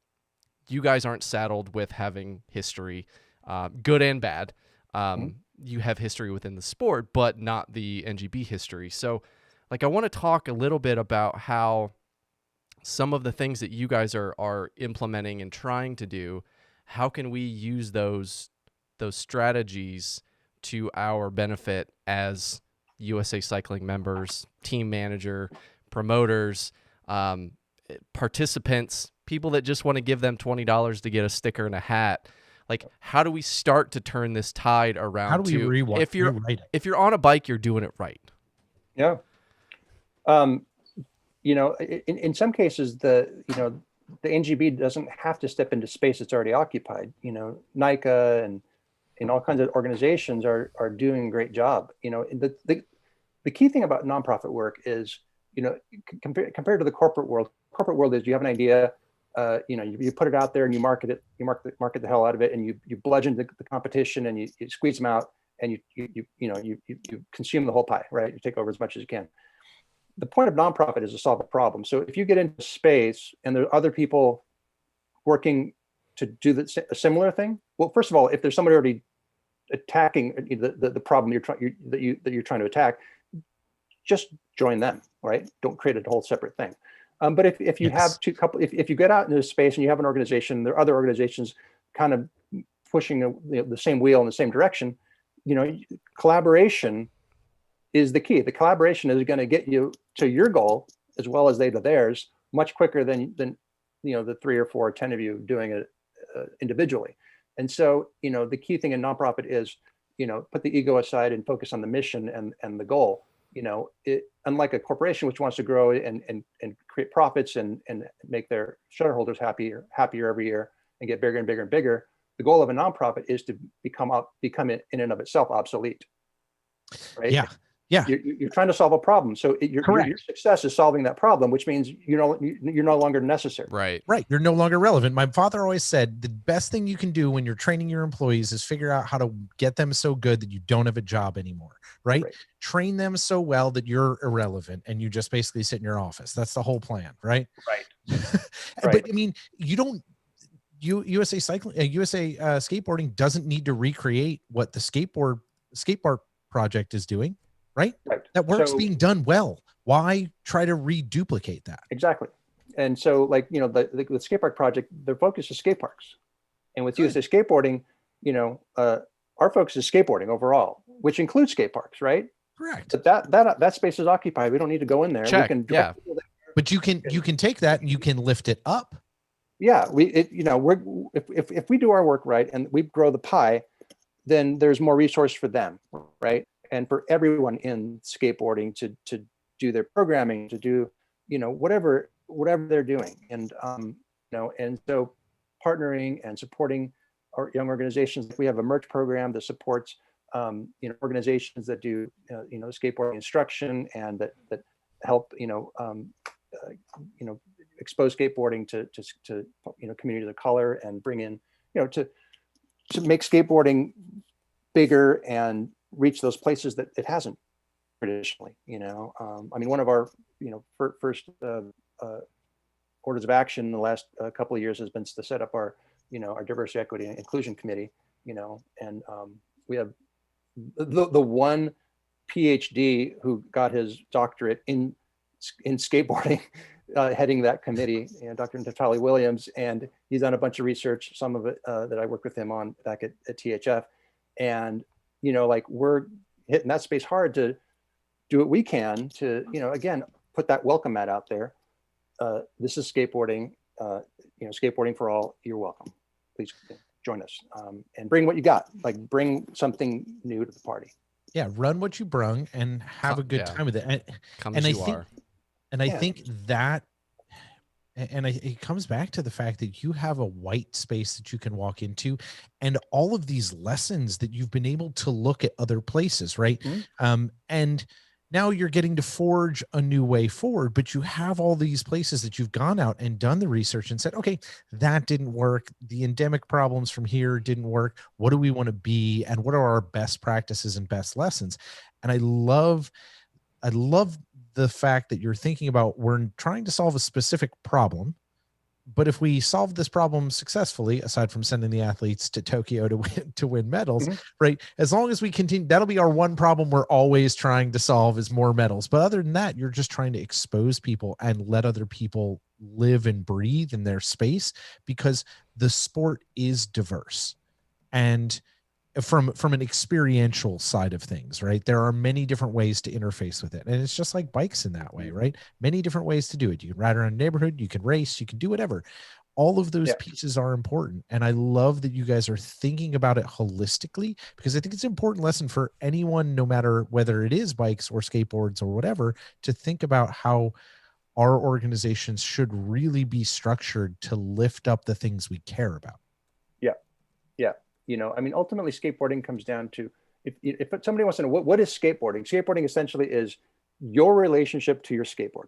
you guys aren't saddled with having history, good and bad. You have history within the sport, but not the NGB history. So, like, I want to talk a little bit about how some of the things that you guys are implementing and trying to do, how can we use those strategies to our benefit as USA Cycling members, team manager, promoters, participants, people that just want to give them $20 to get a sticker and a hat. Like, how do we start to turn this tide around? How do we rewrite it? If you're on a bike, you're doing it right. Yeah. In some cases, the NGB doesn't have to step into space that's already occupied. NICA and all kinds of organizations are doing a great job. The key thing about nonprofit work is, compared to the corporate world is, you have an idea, you put it out there and you market it, market the hell out of it, and you bludgeon the competition, and you squeeze them out, and you consume the whole pie, right? You take over as much as you can. The point of nonprofit is to solve a problem. So if you get into space and there are other people working to do a similar thing, well, first of all, if there's somebody already attacking the problem that you're trying to attack, just join them, right? Don't create a whole separate thing. But if you have if you get out into space and you have an organization, there are other organizations kind of pushing the same wheel in the same direction, collaboration is the key. The collaboration is going to get you to your goal as well as they to theirs much quicker than the 3 or 4 or 10 of you doing it individually. And so, the key thing in nonprofit is, put the ego aside and focus on the mission and the goal. Unlike a corporation which wants to grow and create profits and make their shareholders happier every year and get bigger and bigger and bigger, the goal of a nonprofit is to become in and of itself obsolete. Right? Yeah. Yeah. You're trying to solve a problem. So your success is solving that problem, which means you're no longer necessary. Right. Right. You're no longer relevant. My father always said the best thing you can do when you're training your employees is figure out how to get them so good that you don't have a job anymore. Right. Train them so well that you're irrelevant and you just basically sit in your office. That's the whole plan. Right. Right. But I mean, you don't, USA skateboarding doesn't need to recreate what the skateboard project is doing. Right. That work's being done well. Why try to reduplicate that? Exactly. And so, like, you know, the skate park project, their focus is skate parks. And with USA Skateboarding, you know, our focus is skateboarding overall, which includes skate parks, right? Correct. But that space is occupied. We don't need to go in there. Check. We can but you can take that and you can lift it up. Yeah, if we do our work right and we grow the pie, then there's more resource for them, right? And for everyone in skateboarding to do their programming, to do, you know, whatever they're doing. And you know, and so partnering and supporting our young organizations. We have a merch program that supports you know, organizations that do you know, skateboarding instruction and that help, you know, expose skateboarding to you know, communities of color and bring in, you know, to make skateboarding bigger and reach those places that it hasn't traditionally. You know, I mean, one of our, you know, first orders of action in the last couple of years has been to set up our, you know, our diversity, equity, and inclusion committee. You know, and we have the one PhD who got his doctorate in skateboarding, heading that committee, you know, Dr. Natali Williams, and he's done a bunch of research, some of it that I worked with him on back at THF. And, you know, like, we're hitting that space hard to do what we can to, you know, again, put that welcome mat out there. This is skateboarding, you know, skateboarding for all. You're welcome. Please join us and bring what you got, like bring something new to the party. Yeah. Run what you brung and have a good time with it. I think that, and it comes back to the fact that you have a white space that you can walk into and all of these lessons that you've been able to look at other places. Right. Mm-hmm. And now you're getting to forge a new way forward, but you have all these places that you've gone out and done the research and said, okay, that didn't work. The endemic problems from here didn't work. What do we want to be? And what are our best practices and best lessons? And I love the fact that you're thinking about, we're trying to solve a specific problem, but if we solve this problem successfully, aside from sending the athletes to Tokyo to win medals, mm-hmm. right? As long as we continue, that'll be our one problem we're always trying to solve, is more medals. But other than that, you're just trying to expose people and let other people live and breathe in their space, because the sport is diverse. And from an experiential side of things, right? There are many different ways to interface with it. And it's just like bikes in that way, right? Many different ways to do it. You can ride around a neighborhood, you can race, you can do whatever. All of those pieces are important. And I love that you guys are thinking about it holistically, because I think it's an important lesson for anyone, no matter whether it is bikes or skateboards or whatever, to think about how our organizations should really be structured to lift up the things we care about. Yeah. Yeah. You know, I mean, ultimately skateboarding comes down to, if somebody wants to know what is skateboarding, skateboarding essentially is your relationship to your skateboard.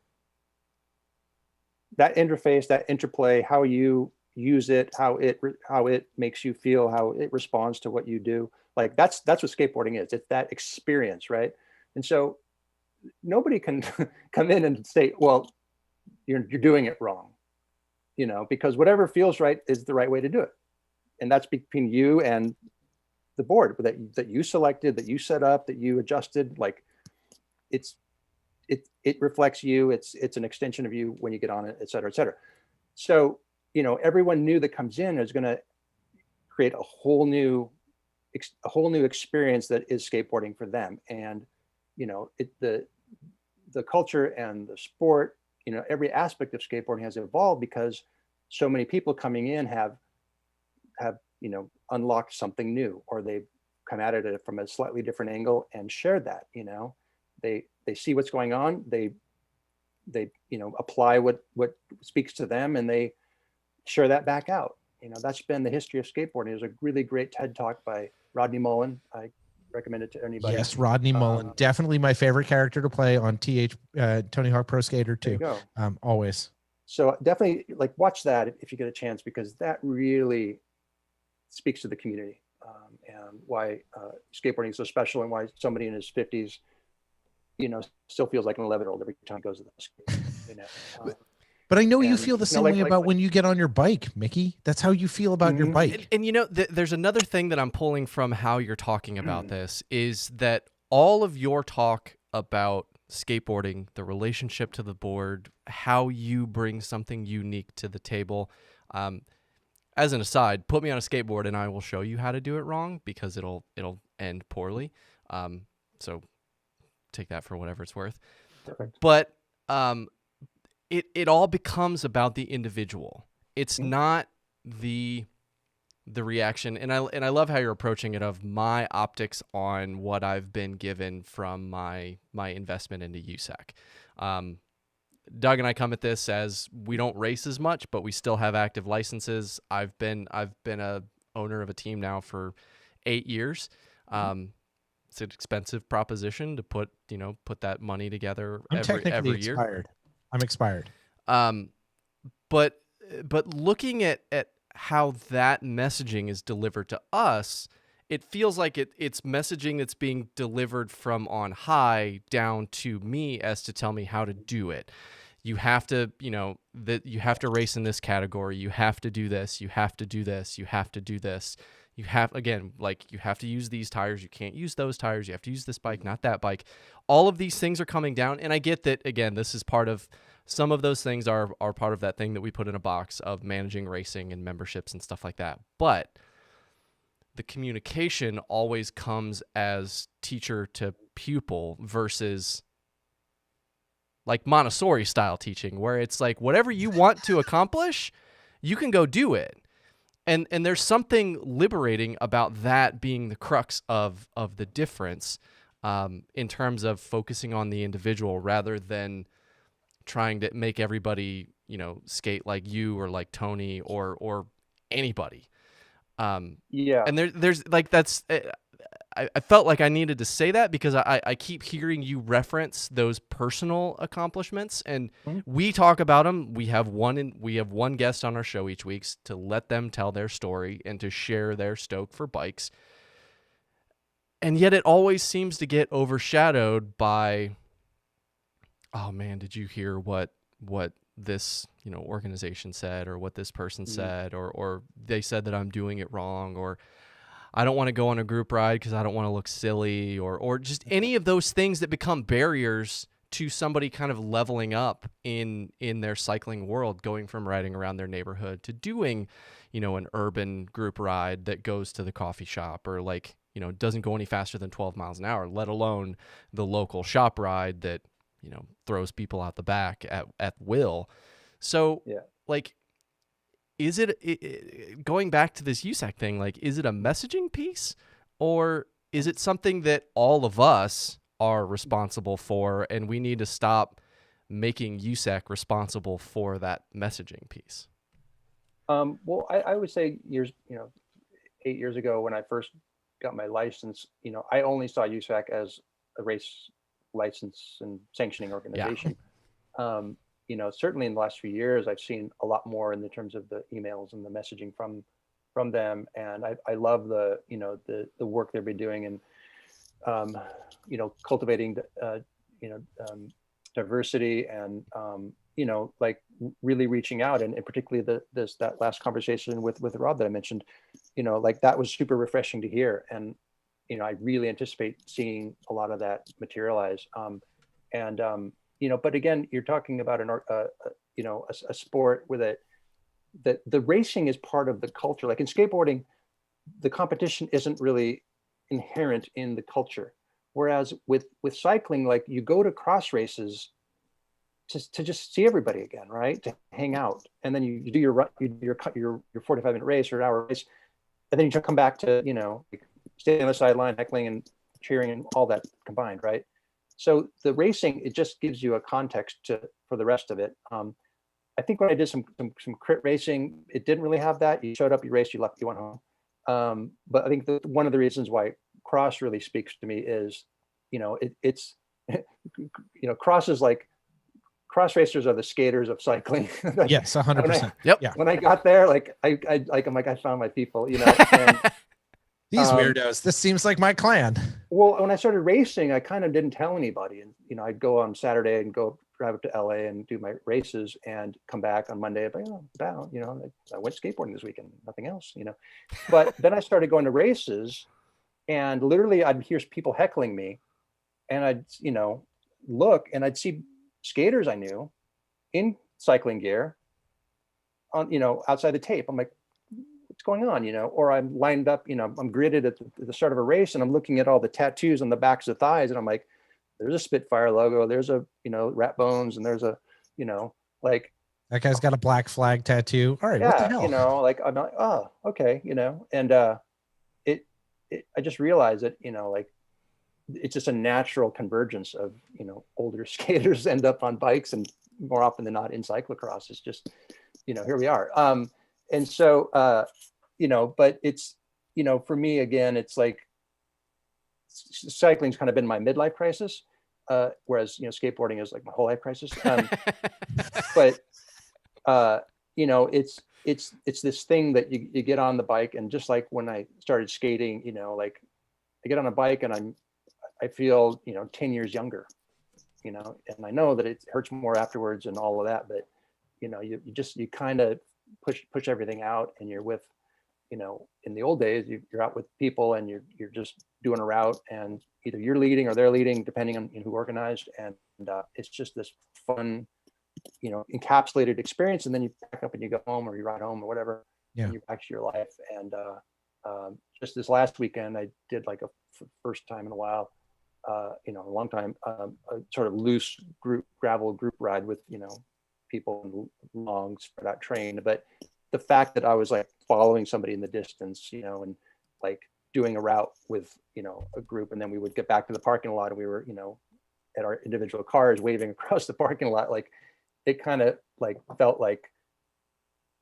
That interface, that interplay, how you use it, how it makes you feel, how it responds to what you do. Like that's what skateboarding is. It's that experience, right? And so nobody can come in and say, well, you're doing it wrong, you know, because whatever feels right is the right way to do it. And that's between you and the board that you selected, that you set up, that you adjusted. Like it reflects you. It's an extension of you when you get on it, et cetera, et cetera. So, you know, everyone new that comes in is going to create a whole new experience that is skateboarding for them. And, you know, the culture and the sport, you know, every aspect of skateboarding has evolved because so many people coming in have, you know, unlocked something new, or they've come at it from a slightly different angle and shared that. You know, they see what's going on, they you know, apply what speaks to them, and they share that back out. You know, that's been the history of skateboarding. There's a really great TED talk by Rodney Mullen. I recommend it to anybody. Yes, Rodney Mullen, definitely my favorite character to play on Tony Hawk Pro Skater 2. There you go. Always. So definitely like watch that if you get a chance, because that really speaks to the community, and why skateboarding is so special, and why somebody in his 50s, still feels like an 11-year-old every time he goes to the skate. But I know you feel the same way about when you get on your bike, Mickey. That's how you feel about your bike. And there's another thing that I'm pulling from how you're talking about this is that all of your talk about skateboarding, the relationship to the board, how you bring something unique to the table. As an aside, put me on a skateboard and I will show you how to do it wrong, because it'll end poorly. So take that for whatever it's worth. Perfect. But it all becomes about the individual. It's not the reaction. And I love how you're approaching it, of my optics on what I've been given from my investment into USAC. Doug and I come at this as we don't race as much, but we still have active licenses. I've been a owner of a team now for 8 years. It's an expensive proposition to put that money together every year. I'm expired. But looking at how that messaging is delivered to us, it feels like it's messaging that's being delivered from on high down to me as to tell me how to do it. You have to, that you have to race in this category. You have to do this. You have to do this. You have to do this. You have, again, like you have to use these tires. You can't use those tires. You have to use this bike, not that bike. All of these things are coming down. And I get that, again, this is part of, some of those things are part of that thing that we put in a box of managing racing and memberships and stuff like that. But the communication always comes as teacher to pupil versus like Montessori style teaching, where it's like whatever you want to accomplish, you can go do it. And there's something liberating about that being the crux of the difference, in terms of focusing on the individual rather than trying to make everybody, skate like you or like Tony or anybody. Yeah. And there's like, that's, I felt like I needed to say that because I keep hearing you reference those personal accomplishments, and we talk about them. We have one guest on our show each week to let them tell their story and to share their stoke for bikes. And yet it always seems to get overshadowed by, oh man, did you hear what this, organization said, or what this person said, or they said that I'm doing it wrong, or I don't want to go on a group ride because I don't want to look silly, or just any of those things that become barriers to somebody kind of leveling up in their cycling world, going from riding around their neighborhood to doing, an urban group ride that goes to the coffee shop, or like, doesn't go any faster than 12 miles an hour, let alone the local shop ride that, throws people out the back at will. So like, is it going back to this USAC thing? Like, is it a messaging piece, or is it something that all of us are responsible for, and we need to stop making USAC responsible for that messaging piece? Well, I would say 8 years ago when I first got my license, I only saw USAC as a race license and sanctioning organization. Certainly in the last few years, I've seen a lot more in the terms of the emails and the messaging from them, and I love the work they've been doing, and cultivating diversity, and like really reaching out, and particularly that last conversation with Rob that I mentioned, like that was super refreshing to hear, and I really anticipate seeing a lot of that materialize. But again, you're talking about a sport where the racing is part of the culture. Like in skateboarding, the competition isn't really inherent in the culture. Whereas with cycling, like you go to cross races to just see everybody again, right? To hang out, and then you do your 45-minute race or an hour race, and then you come back to stay on the sideline, heckling and cheering and all that combined, right? So the racing, it just gives you a context for the rest of it. I think when I did some crit racing, it didn't really have that. You showed up, you raced, you left, you went home. But I think one of the reasons why cross really speaks to me is, it's, cross racers are the skaters of cycling. Like, Yes, 100%. Yep. Yeah. when I got there, I'm like, I found my people, and, These weirdos. This seems like my clan. well, when I started racing, I kind of didn't tell anybody. And, I'd go on Saturday and go drive up to LA and do my races and come back on Monday. But, I went skateboarding this weekend, nothing else, But then I started going to races, and literally I'd hear people heckling me, and I'd, look, and I'd see skaters I knew in cycling gear on, outside the tape. I'm like, what's going on, or I'm lined up, I'm gridded at the start of a race, and I'm looking at all the tattoos on the backs of the thighs, and I'm like, there's a Spitfire logo, there's a, Rat Bones, and there's a, like, That guy's got a black flag tattoo. All right, yeah, what the hell? like, I'm like, oh, okay, and I just realized that, like, it's just a natural convergence of, older skaters end up on bikes, and more often than not in cyclocross. It's just, here we are. And so, but it's, for me, again, it's like cycling's kind of been my midlife crisis, whereas, skateboarding is like my whole life crisis. But, it's this thing that you get on the bike, and just like when I started skating, like I get on a bike and I feel, 10 years younger, and I know that it hurts more afterwards and all of that, but, you kind of push everything out, and you're with, in the old days, you're out with people, and you're just doing a route, and either you're leading or they're leading, depending on who organized. And it's just this fun, encapsulated experience. And then you pack up and you go home, or you ride home, or whatever, and you're back to your life. And just this last weekend, I did like first time in a while, a long time, a sort of loose gravel group ride with, people in long spread out train. But the fact that I was like following somebody in the distance, and like doing a route with, a group, and then we would get back to the parking lot, and we were, at our individual cars waving across the parking lot, like it kind of like felt like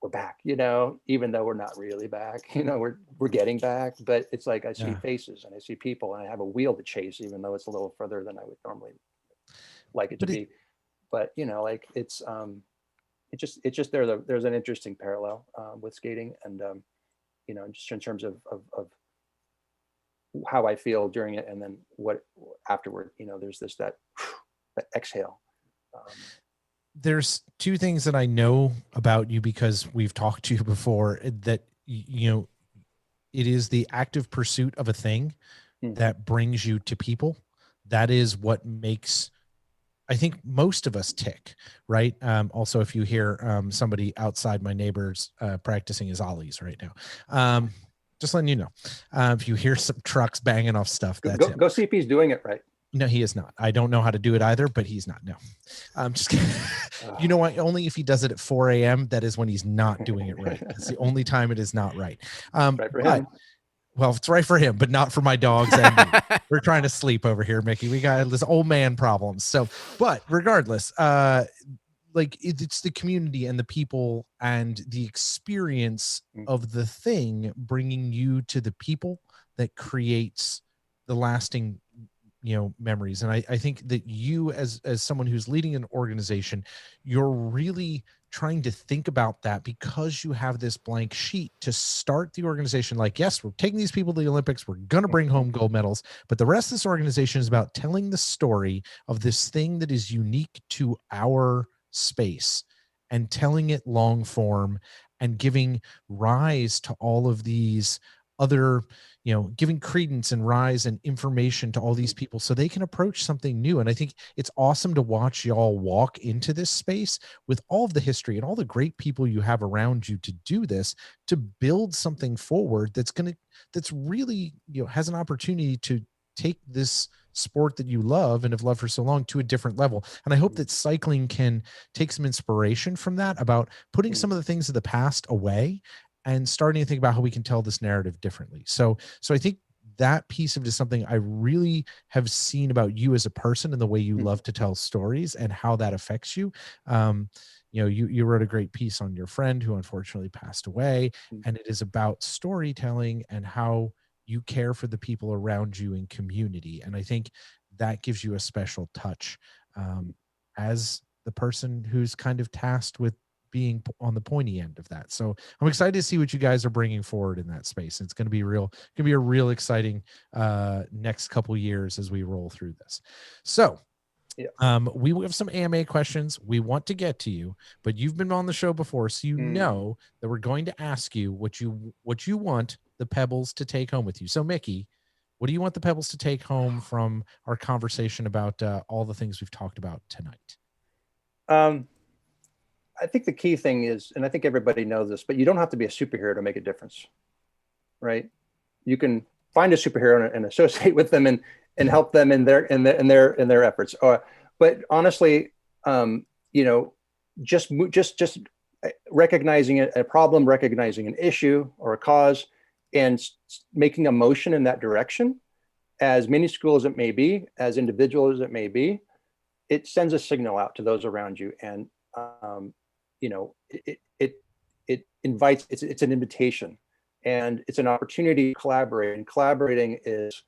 we're back, even though we're not really back, we're getting back. But it's like I see faces, and I see people, and I have a wheel to chase, even though it's a little further than I would normally like it to be. But like it's just there's an interesting parallel with skating, and just in terms of how I feel during it, and then what afterward, there's that exhale. There's two things that I know about you, because we've talked to you before, that, it is the active pursuit of a thing that brings you to people. That is what makes, I think, most of us tick, right? Also, if you hear somebody outside, my neighbor's practicing his ollies right now. Just letting you know, if you hear some trucks banging off stuff, that's it. Go see if he's doing it right. No, he is not. I don't know how to do it either, but he's not. No, I'm just kidding. You know what? Only if he does it at 4 a.m. That is when he's not doing it right. That's the only time it is not right. Right for him. Well, it's right for him, but not for my dogs. And me. We're trying to sleep over here, Mickey. We got this old man problems. So, but regardless, like it's the community and the people and the experience of the thing bringing you to the people that creates the lasting, memories. And I think that you, as someone who's leading an organization, you're really trying to think about that, because you have this blank sheet to start the organization. Like, yes, we're taking these people to the Olympics, we're going to bring home gold medals, but the rest of this organization is about telling the story of this thing that is unique to our space, and telling it long form, and giving rise to all of these other, giving credence and rise and information to all these people so they can approach something new. And I think it's awesome to watch y'all walk into this space with all of the history and all the great people you have around you to do this, to build something forward that's really, has an opportunity to take this sport that you love and have loved for so long to a different level. And I hope that cycling can take some inspiration from that, about putting some of the things of the past away and starting to think about how we can tell this narrative differently. So I think that piece of it is something I really have seen about you as a person, and the way you love to tell stories and how that affects you. You wrote a great piece on your friend who unfortunately passed away, and it is about storytelling and how you care for the people around you in community. And I think that gives you a special touch as the person who's kind of tasked with being on the pointy end of that. So I'm excited to see what you guys are bringing forward in that space. It's going to be a real exciting next couple years as we roll through this. So we have some AMA questions we want to get to you, but you've been on the show before, so you know that we're going to ask you what you want the Pebbles to take home with you. So Miki, what do you want the Pebbles to take home from our conversation about all the things we've talked about tonight? I think the key thing is, and I think everybody knows this, but you don't have to be a superhero to make a difference, right? You can find a superhero and associate with them and help them in their efforts. But honestly, just recognizing a problem, recognizing an issue or a cause, and making a motion in that direction, as minuscule as it may be, as individual as it may be, it sends a signal out to those around you, and it invites. It's an invitation, and it's an opportunity to collaborate. And collaborating is,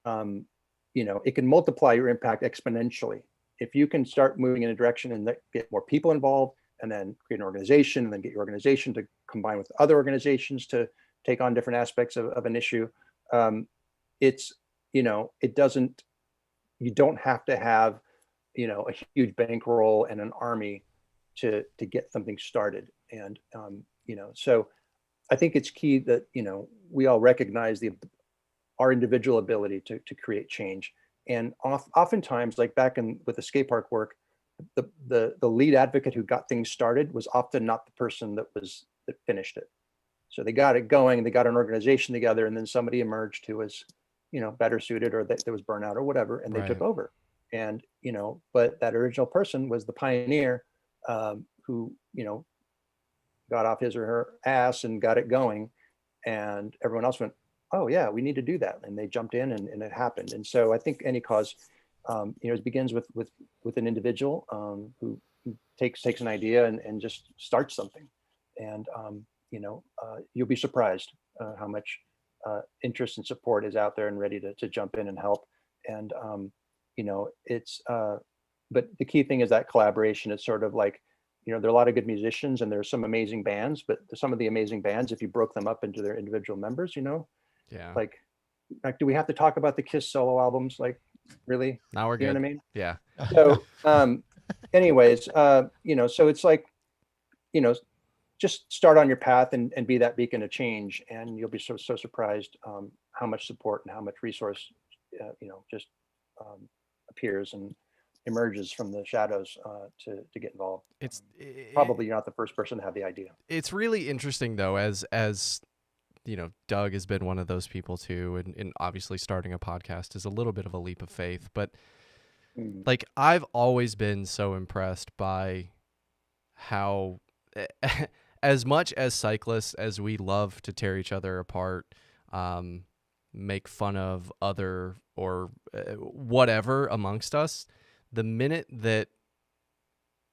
it can multiply your impact exponentially if you can start moving in a direction and get more people involved, and then create an organization, and then get your organization to combine with other organizations to take on different aspects of an issue. You don't have to have, a huge bankroll and an army to get something started. And, so I think it's key that, we all recognize our individual ability to create change. And oftentimes, like back with the skate park work, the lead advocate who got things started was often not the person that finished it. So they got it going, they got an organization together, and then somebody emerged who was, better suited, or that there was burnout or whatever, and they took over. And, but that original person was the pioneer who, got off his or her ass and got it going. And everyone else went, oh yeah, we need to do that. And they jumped in and it happened. And so I think any cause, it begins with an individual who takes an idea and just starts something. And, you'll be surprised how much interest and support is out there and ready to jump in and help. And, but the key thing is that collaboration. It's sort of like, there are a lot of good musicians and there's some amazing bands, but some of the amazing bands, if you broke them up into their individual members, like do we have to talk about the Kiss solo albums? Like, really? Now we're good. You know what I mean? Yeah. So, anyways, so it's like, just start on your path and be that beacon of change, and you'll be so surprised how much support and how much resource, just appears and emerges from the shadows to get involved. Probably you're not the first person to have the idea. It's really interesting though, as Doug has been one of those people too, and obviously starting a podcast is a little bit of a leap of faith, but like I've always been so impressed by how as much as cyclists, as we love to tear each other apart, make fun of other or whatever amongst us, the minute that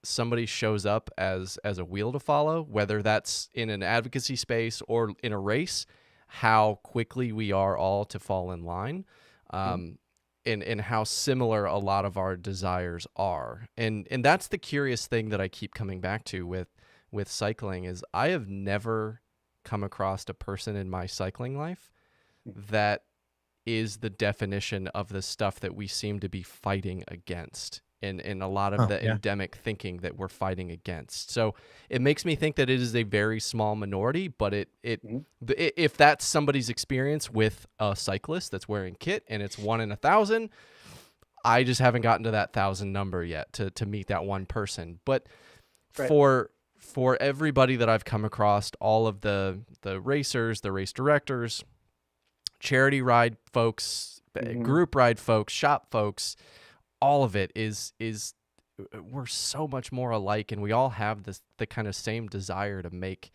somebody shows up as a wheel to follow, whether that's in an advocacy space or in a race, how quickly we are all to fall in line, and how similar a lot of our desires are. And that's the curious thing that I keep coming back to with cycling is I have never come across a person in my cycling life that is the definition of the stuff that we seem to be fighting against in a lot of the endemic thinking that we're fighting against. So it makes me think that it is a very small minority, but if that's somebody's experience with a cyclist that's wearing kit and it's 1 in 1,000, I just haven't gotten to that 1,000 number yet to meet that one person. But for everybody that I've come across, all of the racers, the race directors, charity ride folks, group ride folks, shop folks, all of it is we're so much more alike, and we all have the kind of same desire to make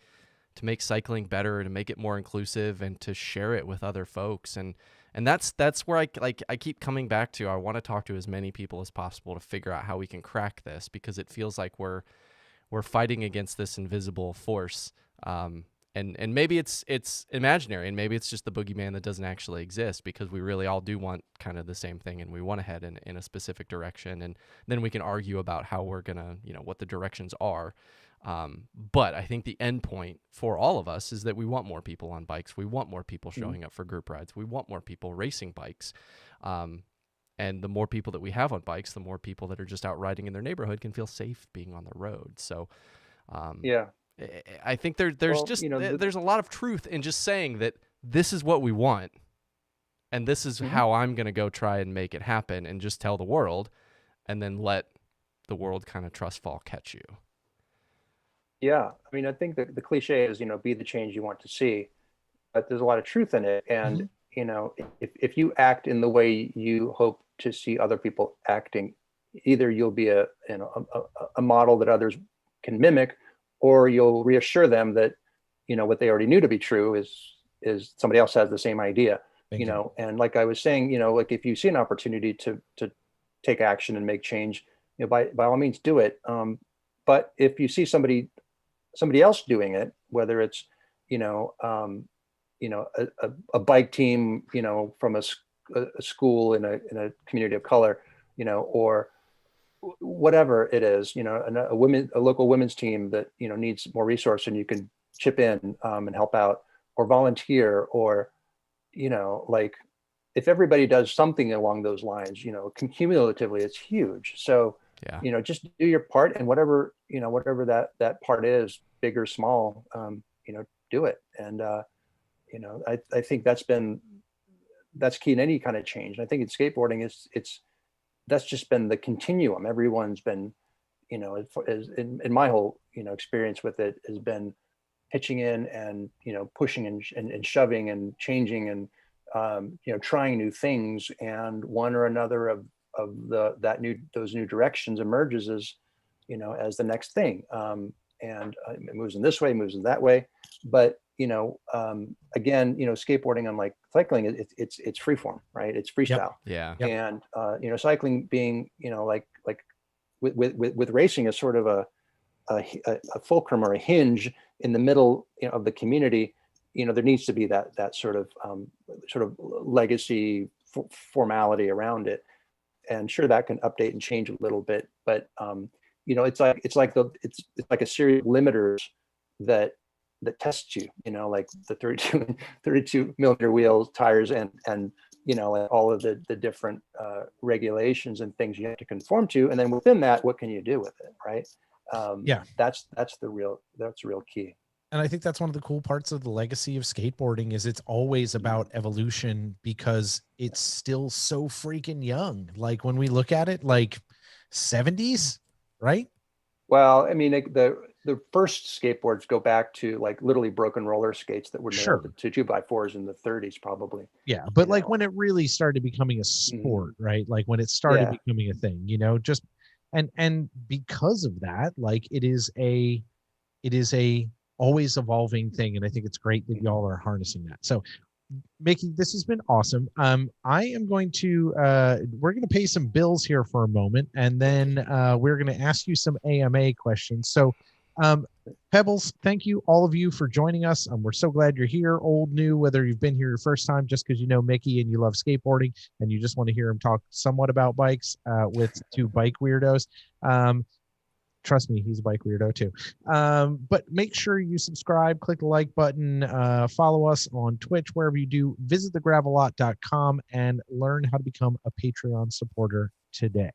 cycling better, to make it more inclusive, and to share it with other folks. And that's where I keep coming back to. I want to talk to as many people as possible to figure out how we can crack this, because it feels like we're fighting against this invisible force. and maybe it's imaginary, and maybe it's just the boogeyman that doesn't actually exist, because we really all do want kind of the same thing, and we want to head in a specific direction, and then we can argue about how we're gonna, what the directions are. But I think the end point for all of us is that we want more people on bikes. We want more people showing up for group rides. We want more people racing bikes. And the more people that we have on bikes, the more people that are just out riding in their neighborhood can feel safe being on the road. So, Yeah. I think there's a lot of truth in just saying that this is what we want, and this is how I'm going to go try and make it happen, and just tell the world, and then let the world kind of trust fall catch you. Yeah. I mean, I think that the cliche is, be the change you want to see, but there's a lot of truth in it. And, if you act in the way you hope to see other people acting, either you'll be a model that others can mimic, or you'll reassure them that, what they already knew to be true is somebody else has the same idea. And like I was saying, like if you see an opportunity to take action and make change, by all means do it. But if you see somebody else doing it, whether it's, a bike team, from a school in a community of color, or whatever it is, a local women's team that, needs more resource, and you can chip in and help out, or volunteer, or, like if everybody does something along those lines, cumulatively, it's huge. So, just do your part, and whatever that part is, big or small, do it. And, I think that's key in any kind of change. And I think in skateboarding, that's just been the continuum. Everyone's been, in my whole, experience with it, has been pitching in and, pushing and shoving and changing and, trying new things. And one or another of those new directions emerges as, as the next thing. And it moves in this way, moves in that way. But, again, skateboarding, unlike cycling, it's free form, right? It's freestyle. Yeah. And, cycling being, like with racing is sort of a fulcrum or a hinge in the middle of the community. There needs to be that sort of legacy formality around it. And sure, that can update and change a little bit, but it's like a series of limiters that tests you, like the 32 millimeter wheels, tires, and all of the different regulations and things you have to conform to. And then within that, what can you do with it, right? That's the real key. And I think that's one of the cool parts of the legacy of skateboarding is it's always about evolution, because it's still so freaking young. Like when we look at it, like 70s, right? Well, I mean, the first skateboards go back to like literally broken roller skates that were nailed to 2x4s in the 30s, probably. Yeah, but like when it really started becoming a sport, right? Like when it started becoming a thing, just and because of that, like it is a always evolving thing, and I think it's great that y'all are harnessing that. So Miki, this has been awesome. I am going to we're going to pay some bills here for a moment, and then we're going to ask you some AMA questions. So Pebbles, thank you all of you for joining us. We're so glad you're here, old, new, whether you've been here your first time just because you know Miki and you love skateboarding and you just want to hear him talk somewhat about bikes with two bike weirdos. Trust me, he's a bike weirdo too. But make sure you subscribe, click the like button, follow us on Twitch, wherever you do. Visit thegravelot.com and learn how to become a Patreon supporter today.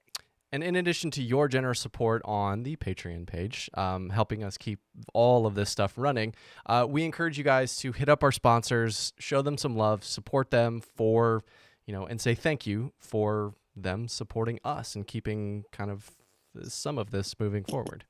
And in addition to your generous support on the Patreon page, helping us keep all of this stuff running, we encourage you guys to hit up our sponsors, show them some love, support them for, and say thank you for them supporting us and keeping kind of some of this moving forward.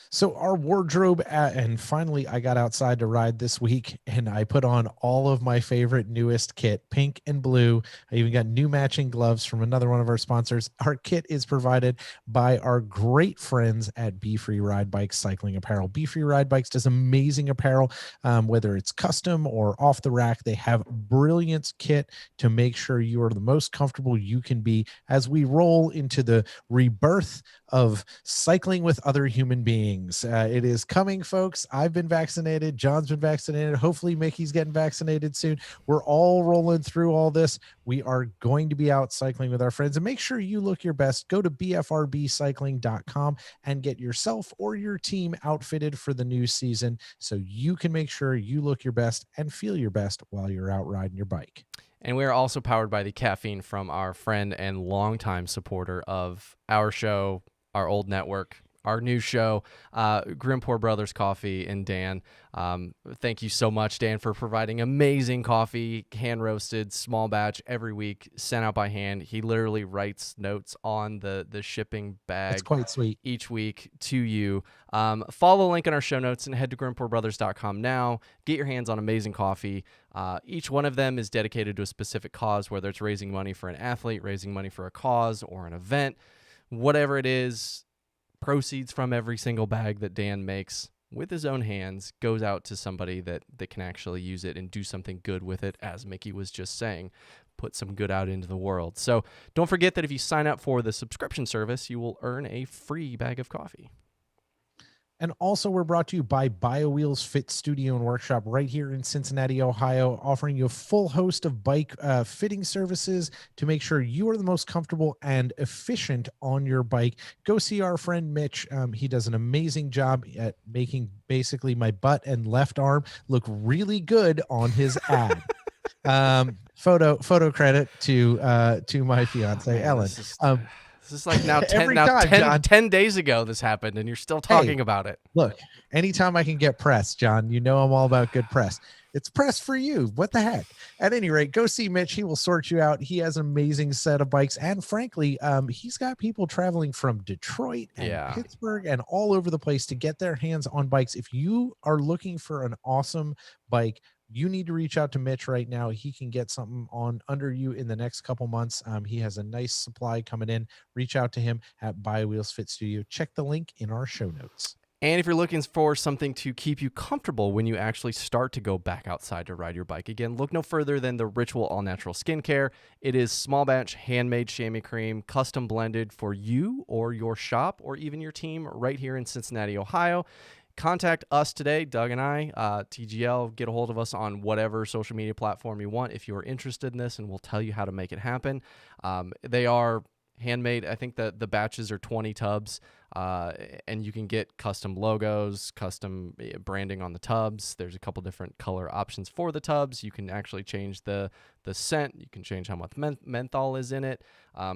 So our wardrobe, and finally I got outside to ride this week and I put on all of my favorite newest kit, pink and blue. I even got new matching gloves from another one of our sponsors. Our kit is provided by our great friends at Be Free Ride Bikes Cycling Apparel. Be Free Ride Bikes does amazing apparel, whether it's custom or off the rack. They have brilliant kit to make sure you are the most comfortable you can be as we roll into the rebirth of cycling with other human beings. things. It is coming, folks. I've been vaccinated. John's been vaccinated. Hopefully Mickey's getting vaccinated soon. We're all rolling through all this. We are going to be out cycling with our friends, and make sure you look your best. Go to bfrbcycling.com and get yourself or your team outfitted for the new season so you can make sure you look your best and feel your best while you're out riding your bike. And we are also powered by the caffeine from our friend and longtime supporter of our show, our old network, our new show, Grimpour Brothers Coffee, and Dan. Thank you so much, Dan, for providing amazing coffee, hand-roasted, small batch, every week, sent out by hand. He literally writes notes on the shipping bag. It's quite sweet. Each week to you. Follow the link in our show notes and head to grimpourbrothers.com now. Get your hands on amazing coffee. Each one of them is dedicated to a specific cause, whether it's raising money for an athlete, raising money for a cause or an event, whatever it is. Proceeds from every single bag that Dan makes with his own hands goes out to somebody that can actually use it and do something good with it, as Mickey was just saying, put some good out into the world. So don't forget that if you sign up for the subscription service, you will earn a free bag of coffee. And also, we're brought to you by BioWheels Fit Studio and Workshop right here in Cincinnati, Ohio, offering you a full host of bike fitting services to make sure you are the most comfortable and efficient on your bike. Go see our friend Mitch. He does an amazing job at making basically my butt and left arm look really good on his ad. Photo credit to my fiance, Ellen. This is like now 10 days ago this happened, and you're still talking about it. Look, anytime I can get press, John, you know I'm all about good press. It's press for you. What the heck? At any rate, go see Mitch. He will sort you out. He has an amazing set of bikes. And frankly, he's got people traveling from Detroit and Pittsburgh and all over the place to get their hands on bikes. If you are looking for an awesome bike, you need to reach out to Mitch right now. He can get something on under you in the next couple months. He has a nice supply coming in. Reach out to him at BioWheels Fit Studio. Check the link in our show notes. And if you're looking for something to keep you comfortable when you actually start to go back outside to ride your bike again, look no further than the Ritual All Natural Skincare. It is small batch, handmade chamois cream, custom blended for you or your shop or even your team right here in Cincinnati, Ohio. Contact us today, Doug and I, TGL. Get a hold of us on whatever social media platform you want if you're interested in this, and we'll tell you how to make it happen. They are handmade. I think that the batches are 20 tubs, and you can get custom logos, custom branding on the tubs. There's a couple different color options for the tubs. You can actually change the scent. You can change how much menthol is in it.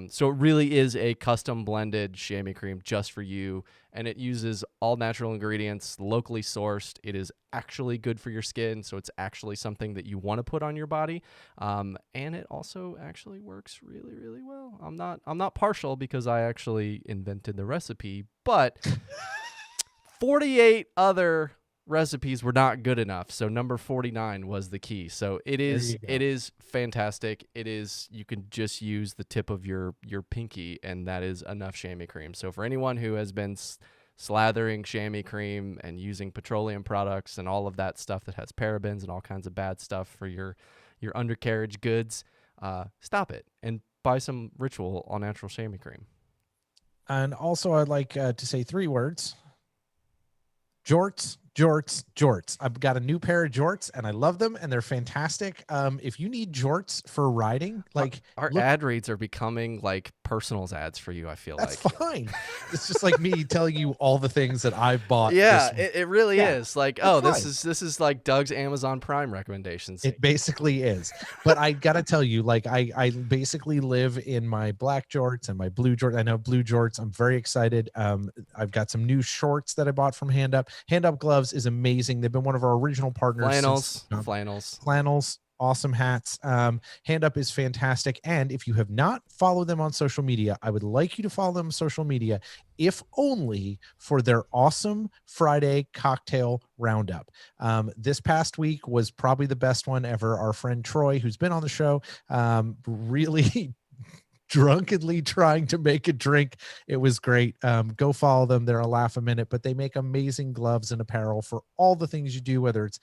So it really is a custom blended chamois cream just for you, and it uses all natural ingredients, locally sourced. It is actually good for your skin, so it's actually something that you want to put on your body, and it also actually works really, really well. I'm not partial because I actually invented the recipe, but 48 other recipes were not good enough, so number 49 was the key. So it is fantastic. You can just use the tip of your pinky, and that is enough chamois cream. So for anyone who has been slathering chamois cream and using petroleum products and all of that stuff that has parabens and all kinds of bad stuff for your undercarriage goods, stop it and buy some Ritual All Natural chamois cream. And also, I'd like to say 3 words: jorts, jorts, jorts. I've got a new pair of jorts, and I love them, and they're fantastic. If you need jorts for riding, like our ad reads are becoming like personals ads for you. I feel that's fine. It's just like me telling you all the things that I've bought. Yeah, it really is. Like, this is like Doug's Amazon Prime recommendations. It basically is. But I gotta tell you, like, I basically live in my black jorts and my blue jorts. I know blue jorts. I'm very excited. I've got some new shorts that I bought from Hand Up. Hand Up Gloves is amazing. They've been one of our original partners. Flannels. Awesome hats. Hand Up is fantastic. And if you have not followed them on social media, I would like you to follow them on social media, if only for their awesome Friday cocktail roundup. This past week was probably the best one ever. Our friend Troy, who's been on the show, really drunkenly trying to make a drink. It was great. Go follow them. They're a laugh a minute, but they make amazing gloves and apparel for all the things you do, whether it's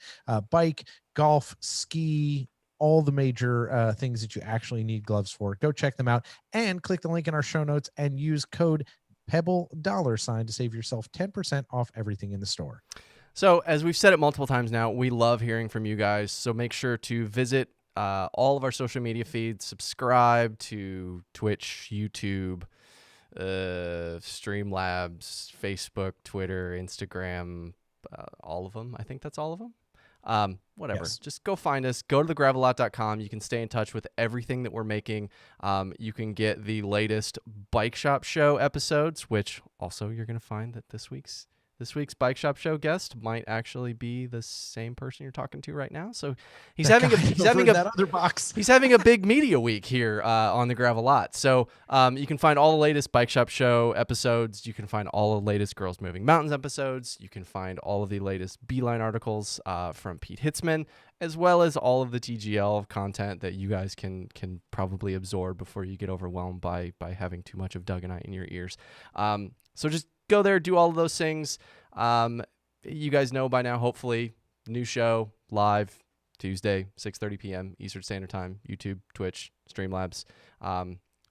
bike, golf, ski, all the major things that you actually need gloves for. Go check them out and click the link in our show notes and use code Pebble $ to save yourself 10% off everything in the store. So, as we've said it multiple times now, we love hearing from you guys. So make sure to visit all of our social media feeds, subscribe to Twitch, YouTube, Streamlabs, Facebook, Twitter, Instagram, all of them. I think that's all of them. Whatever. Yes. Just go find us. Go to thegravelot.com. You can stay in touch with everything that we're making. You can get the latest Bike Shop Show episodes, which also you're going to find that this week's Bike Shop Show guest might actually be the same person you're talking to right now. So he's having that other box. He's having a big media week here on the Gravel Lot. So you can find all the latest Bike Shop Show episodes. You can find all the latest Girls Moving Mountains episodes. You can find all of the latest Beeline articles from Pete Hitzman, as well as all of the TGL content that you guys can probably absorb before you get overwhelmed by having too much of Doug and I in your ears. So just go there, do all of those things. You guys know by now, hopefully, new show live Tuesday, 6:30 p.m. Eastern Standard Time, YouTube, Twitch, Streamlabs.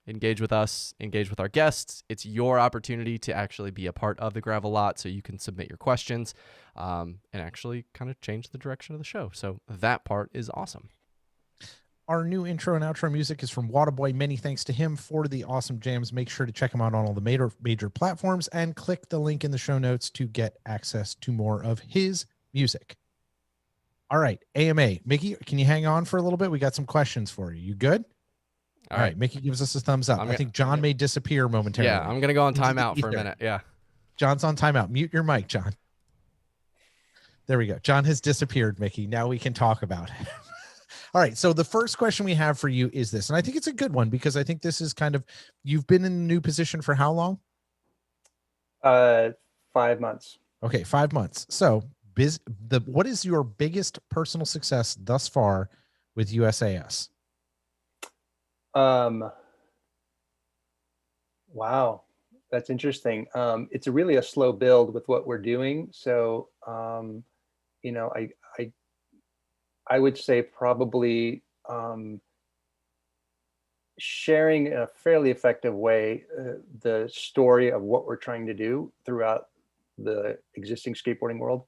Engage with us, engage with our guests. It's your opportunity to actually be a part of the Gravel Lot, so you can submit your questions and actually kind of change the direction of the show. So that part is awesome. Our new intro and outro music is from Waterboy. Many thanks to him for the awesome jams. Make sure to check him out on all the major platforms and click the link in the show notes to get access to more of his music. All right, AMA. Mickey, can you hang on for a little bit? We got some questions for you. You good? All right. Mickey gives us a thumbs up. I think John may disappear momentarily. Yeah, I'm going to go on timeout for a minute. Yeah. John's on timeout. Mute your mic, John. There we go. John has disappeared, Mickey. Now we can talk about it. All right. So the first question we have for you is this, and I think it's a good one because I think this is kind of, you've been in a new position for how long? 5 months. Okay. 5 months. So what is your biggest personal success thus far with USAS? Wow. That's interesting. It's really a slow build with what we're doing. So, I would say probably sharing in a fairly effective way the story of what we're trying to do throughout the existing skateboarding world,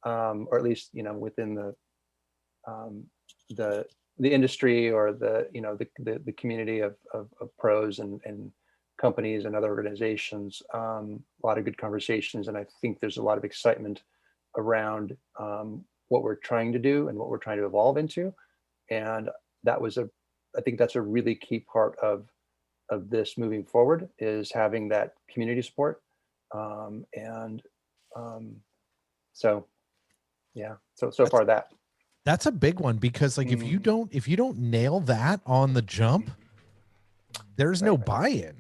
or at least within the industry or the community of pros and companies and other organizations. A lot of good conversations, and I think there's a lot of excitement around what we're trying to do and what we're trying to evolve into. And I think that's a really key part of this moving forward, is having that community support. So far that's a big one, because like if you don't nail that on the jump, there's no buy-in.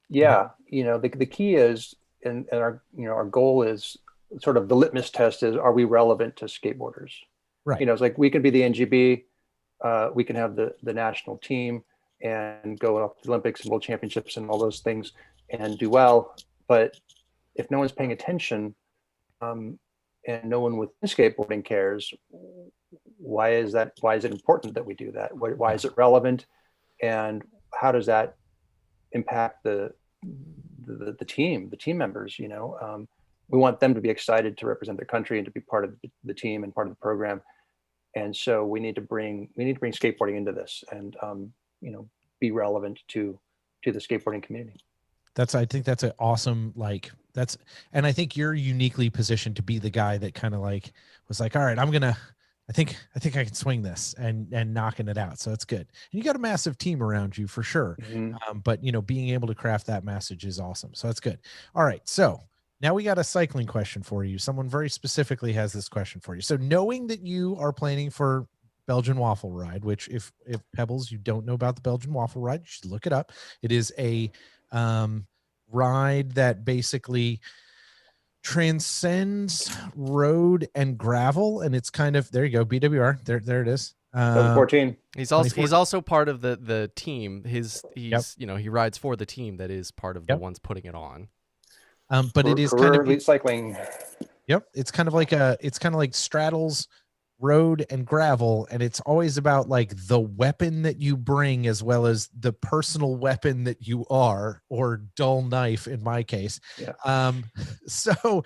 Yeah. The key is, and our goal is, sort of the litmus test is, are we relevant to skateboarders? Right. It's like we can be the NGB, we can have the national team and go up to the Olympics and World Championships and all those things and do well. But if no one's paying attention, and no one within skateboarding cares, why is that? Why is it important that we do that? Why is it relevant? And how does that impact the team members? We want them to be excited to represent their country and to be part of the team and part of the program. And so we need to bring skateboarding into this and be relevant to the skateboarding community. I think that's an awesome, and I think you're uniquely positioned to be the guy that kind of was like, all right, I think I can swing this and knocking it out. So it's good. And you got a massive team around you for sure. Mm-hmm. But being able to craft that message is awesome. So that's good. All right. So now we got a cycling question for you. Someone very specifically has this question for you. So knowing that you are planning for Belgian Waffle Ride, which if Pebbles, you don't know about the Belgian Waffle Ride, you should look it up. It is a ride that basically transcends road and gravel, and it's kind of, there you go, BWR, there it is. 2014. He's also part of the team. He rides for the team that is part of the ones putting it on. But it is kind of cycling. Yep, it's kind of like straddles road and gravel, and it's always about like the weapon that you bring as well as the personal weapon that you are, or dull knife in my case. Yeah. So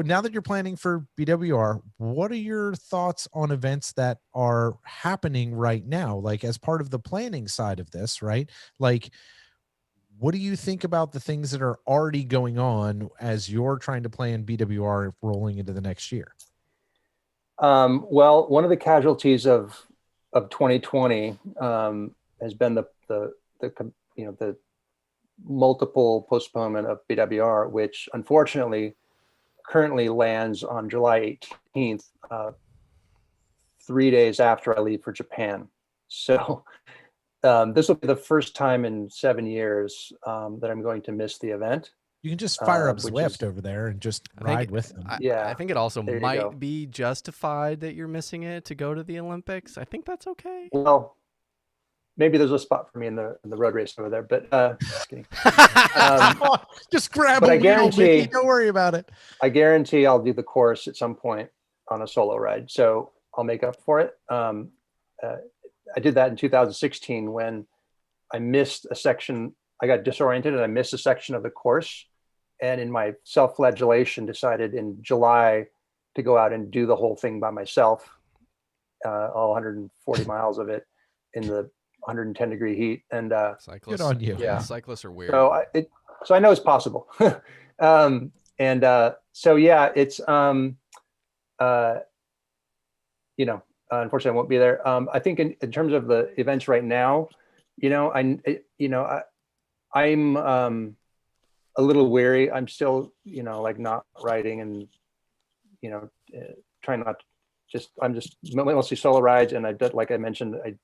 now that you're planning for BWR, what are your thoughts on events that are happening right now, like as part of the planning side of this, right? Like, what do you think about the things that are already going on as you're trying to plan BWR rolling into the next year? Well, one of the casualties of 2020 has been the multiple postponement of BWR, which unfortunately currently lands on July 18th, 3 days after I leave for Japan. So this will be the first time in 7 years that I'm going to miss the event. You can just fire up which Zwift is- over there and just I ride think, with them. I think it also there you go. might be justified that you're missing it to go to the Olympics. I think that's okay. Well, maybe there's a spot for me in the road race over there, but just kidding. Just grab but a I wheel, guarantee- Mickey. Don't worry about it. I guarantee I'll do the course at some point on a solo ride, so I'll make up for it. I did that in 2016 when I missed a section. I got disoriented and I missed a section of the course. And in my self-flagellation, decided in July to go out and do the whole thing by myself, all 140 miles of it in the 110-degree heat. And Cyclists, Good on you. Yeah. Cyclists are weird. so I know it's possible. So yeah, it's unfortunately I won't be there. I think in terms of the events right now, I'm a little weary. I'm still, like not riding and, trying not to I'm just mostly solo rides. And like I mentioned, I've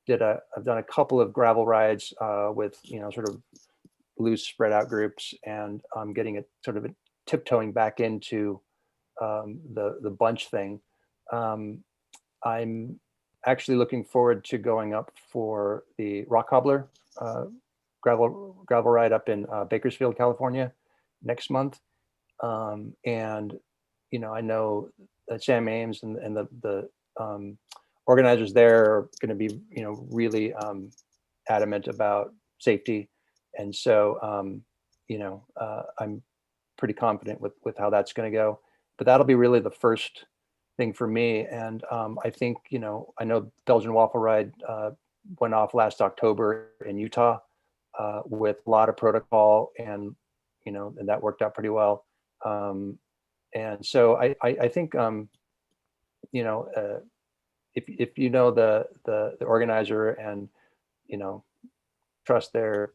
done a couple of gravel rides with, sort of loose spread out groups, and I'm getting it sort of tiptoeing back into the bunch thing. I'm actually looking forward to going up for the Rock Hobbler gravel ride up in Bakersfield, California next month. And, I know that Sam Ames and the organizers there are going to be, really adamant about safety. And so, I'm pretty confident with how that's going to go. But that'll be really the first thing for me. And I think, I know Belgian Waffle Ride went off last October in Utah with a lot of protocol, and and that worked out pretty well. And so I think if you know the organizer and trust their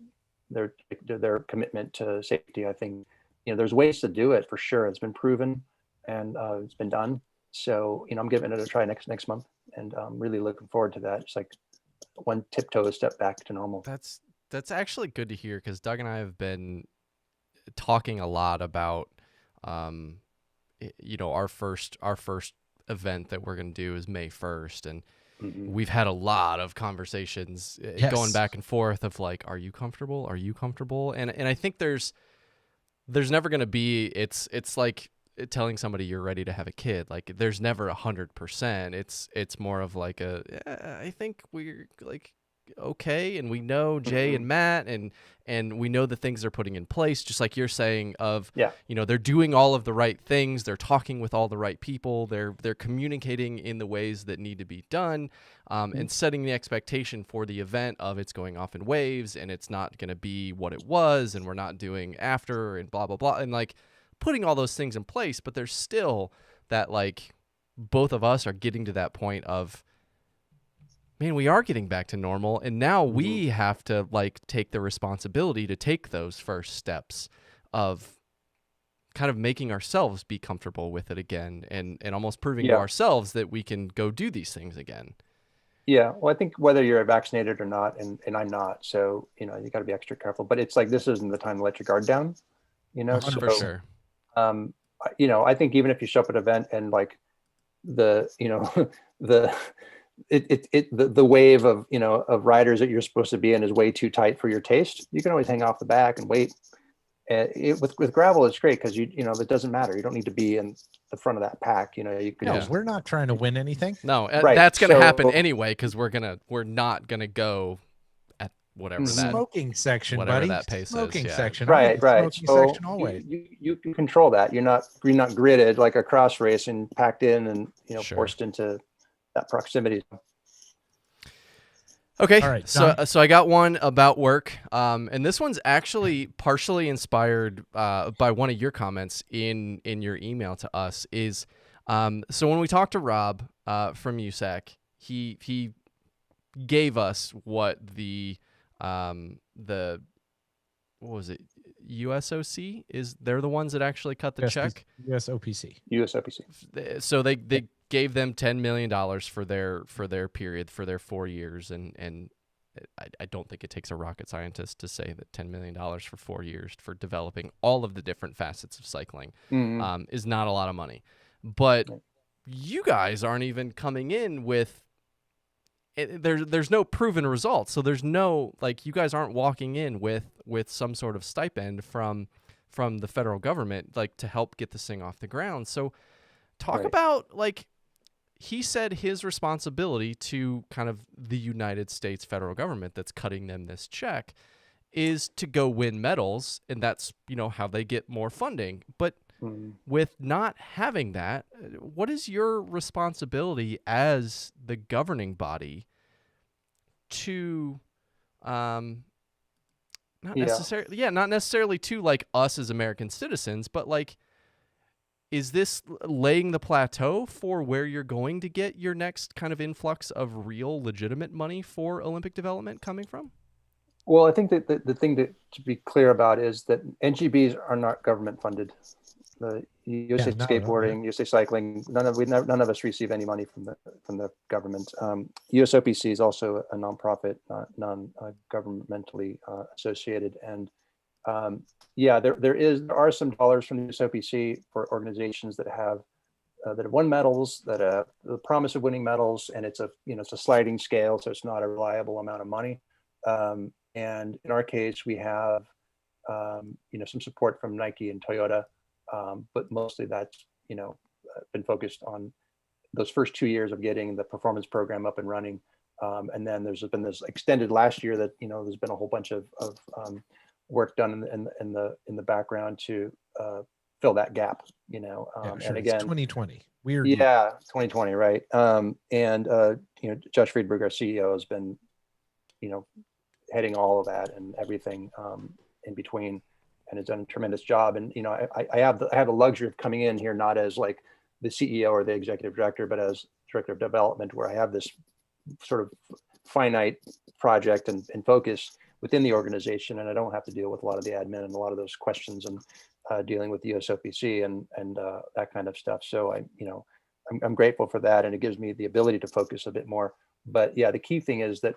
commitment to safety, I think there's ways to do it for sure. It's been proven and it's been done. So I'm giving it a try next month, and I'm really looking forward to that. It's like one tiptoe step back to normal. That's actually good to hear, because Doug and I have been talking a lot about our first event that we're going to do is May 1st, and we've had a lot of conversations going back and forth of like, are you comfortable, and I think there's never going to be, it's like telling somebody you're ready to have a kid. Like, there's never 100%. It's more of like I think we're like okay, and we know Jay and Matt, and we know the things they're putting in place, just like you're saying of, they're doing all of the right things, they're talking with all the right people, they're communicating in the ways that need to be done, and setting the expectation for the event of it's going off in waves, and it's not going to be what it was, and we're not doing after, and blah blah blah, and like putting all those things in place. But there's still that, like, both of us are getting to that point of, man, we are getting back to normal, and now we have to like take the responsibility to take those first steps of kind of making ourselves be comfortable with it again, and almost proving to ourselves that we can go do these things again. Yeah, well, I think whether you're vaccinated or not, and I'm not, so you got to be extra careful. But it's like, this isn't the time to let your guard down, For sure. I think even if you show up at an event and like the the wave of of riders that you're supposed to be in is way too tight for your taste, you can always hang off the back and wait with gravel, it's great because you know it doesn't matter. You don't need to be in the front of that pack. You know, you can No, just we're not trying to win anything. No, Right, that's going to happen so- anyway because we're not going to go at whatever that Smoking section, whatever buddy. that pace Smoking is. Yeah. section. right, right. Smoking So section always. you can control that. You're not gridded like a cross race and packed in and Sure. forced into that proximity. Okay, All right, so John? so I got one about work, and this one's actually partially inspired by one of your comments in your email to us. Is so when we talked to Rob from USAC, he gave us what the what was it, USOC is. They're the ones that actually cut the check. USOPC. USOPC. So they gave them $10 million for their period, for their 4 years, and I don't think it takes a rocket scientist to say that $10 million for 4 years for developing all of the different facets of cycling is not a lot of money. But you guys aren't even coming in with there's no proven results, so there's no, like, you guys aren't walking in with some sort of stipend from the federal government, like, to help get this thing off the ground. So talk about, like, he said his responsibility to kind of the United States federal government that's cutting them this check is to go win medals, and that's, how they get more funding. But with not having that, what is your responsibility as the governing body to not necessarily to, like, us as American citizens, but, like, is this laying the plateau for where you're going to get your next kind of influx of real legitimate money for Olympic development coming from? Well, I think that the thing to be clear about is that NGBs are not government funded. The USA Skateboarding, USA Cycling, none of us receive any money from the government. USOPC is also a nonprofit, non-governmentally associated, and there are some dollars from the USOPC for organizations that have won medals, that have the promise of winning medals, and it's a sliding scale, so it's not a reliable amount of money. And in our case, we have some support from Nike and Toyota, but mostly that's been focused on those first 2 years of getting the performance program up and running, and then there's been this extended last year that there's been a whole bunch of work done in the background to fill that gap. Sure. And again, it's 2020. Weird. Yeah, 2020, right? Josh Friedberg, our CEO, has been heading all of that and everything in between, and has done a tremendous job. And I have the luxury of coming in here not as like the CEO or the executive director, but as director of development, where I have this sort of finite project and focus within the organization, and I don't have to deal with a lot of the admin and a lot of those questions and dealing with the USOPC and that kind of stuff. So I'm grateful for that, and it gives me the ability to focus a bit more. But yeah, the key thing is that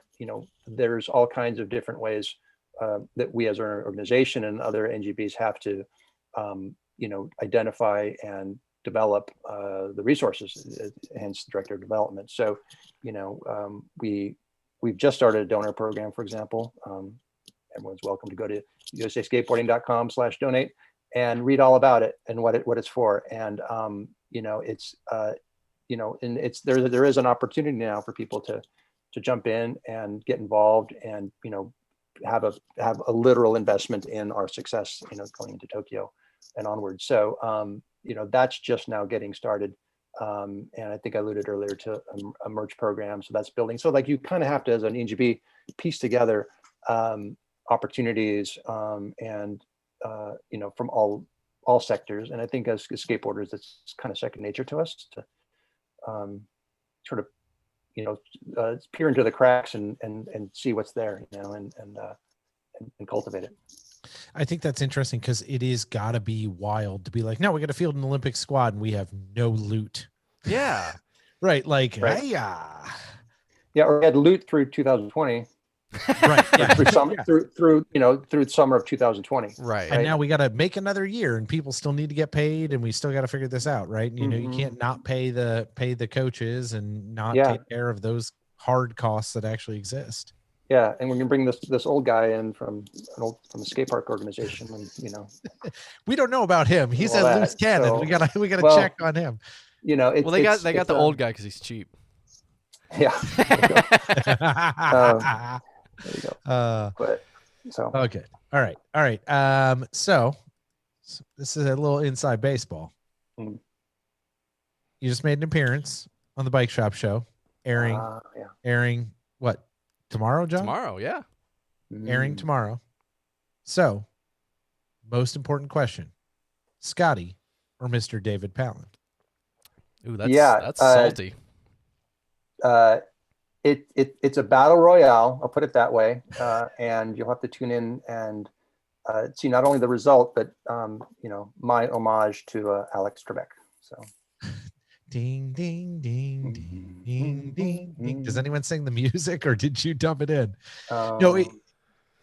there's all kinds of different ways that we as an organization and other NGBs have to identify and develop the resources, hence director of development. So we've just started a donor program, for example. Everyone's welcome to go to usaskateboarding.com/donate and read all about it and what it's for. And there is an opportunity now for people to jump in and get involved and have a literal investment in our success going into Tokyo and onward. So that's just now getting started. And I think I alluded earlier to a merch program, so that's building. So like you kind of have to, as an NGB, piece together opportunities and from all sectors. And I think as skateboarders, it's kind of second nature to us to sort of peer into the cracks and see what's there, and cultivate it. I think that's interesting because it is got to be wild to be like, no, we got to field an Olympic squad and we have no loot. Yeah. Right. Like, right. Yeah, or we had loot through 2020. Right. Yeah. through summer of 2020. Right. And now we got to make another year and people still need to get paid and we still got to figure this out. Right. You can't not pay the coaches and not take care of those hard costs that actually exist. Yeah, and we can bring this old guy in from the skate park organization, and We don't know about him. He's all a loose that. cannon. So, we gotta well, check on him. Well, they got the old guy because he's cheap. Yeah. There you go. There you go. But so Okay. All right. So this is a little inside baseball. Mm. You just made an appearance on the Bike Shop show, airing what, tomorrow, John? Tomorrow, yeah. Airing tomorrow. So, most important question: Scotty or Mr. David Palin? Ooh, that's salty. It's a battle royale. I'll put it that way. And you'll have to tune in and see not only the result, but my homage to Alex Trebek. So. Ding, ding, ding, ding, ding, ding, ding. Does anyone sing the music, or did you dump it in? No,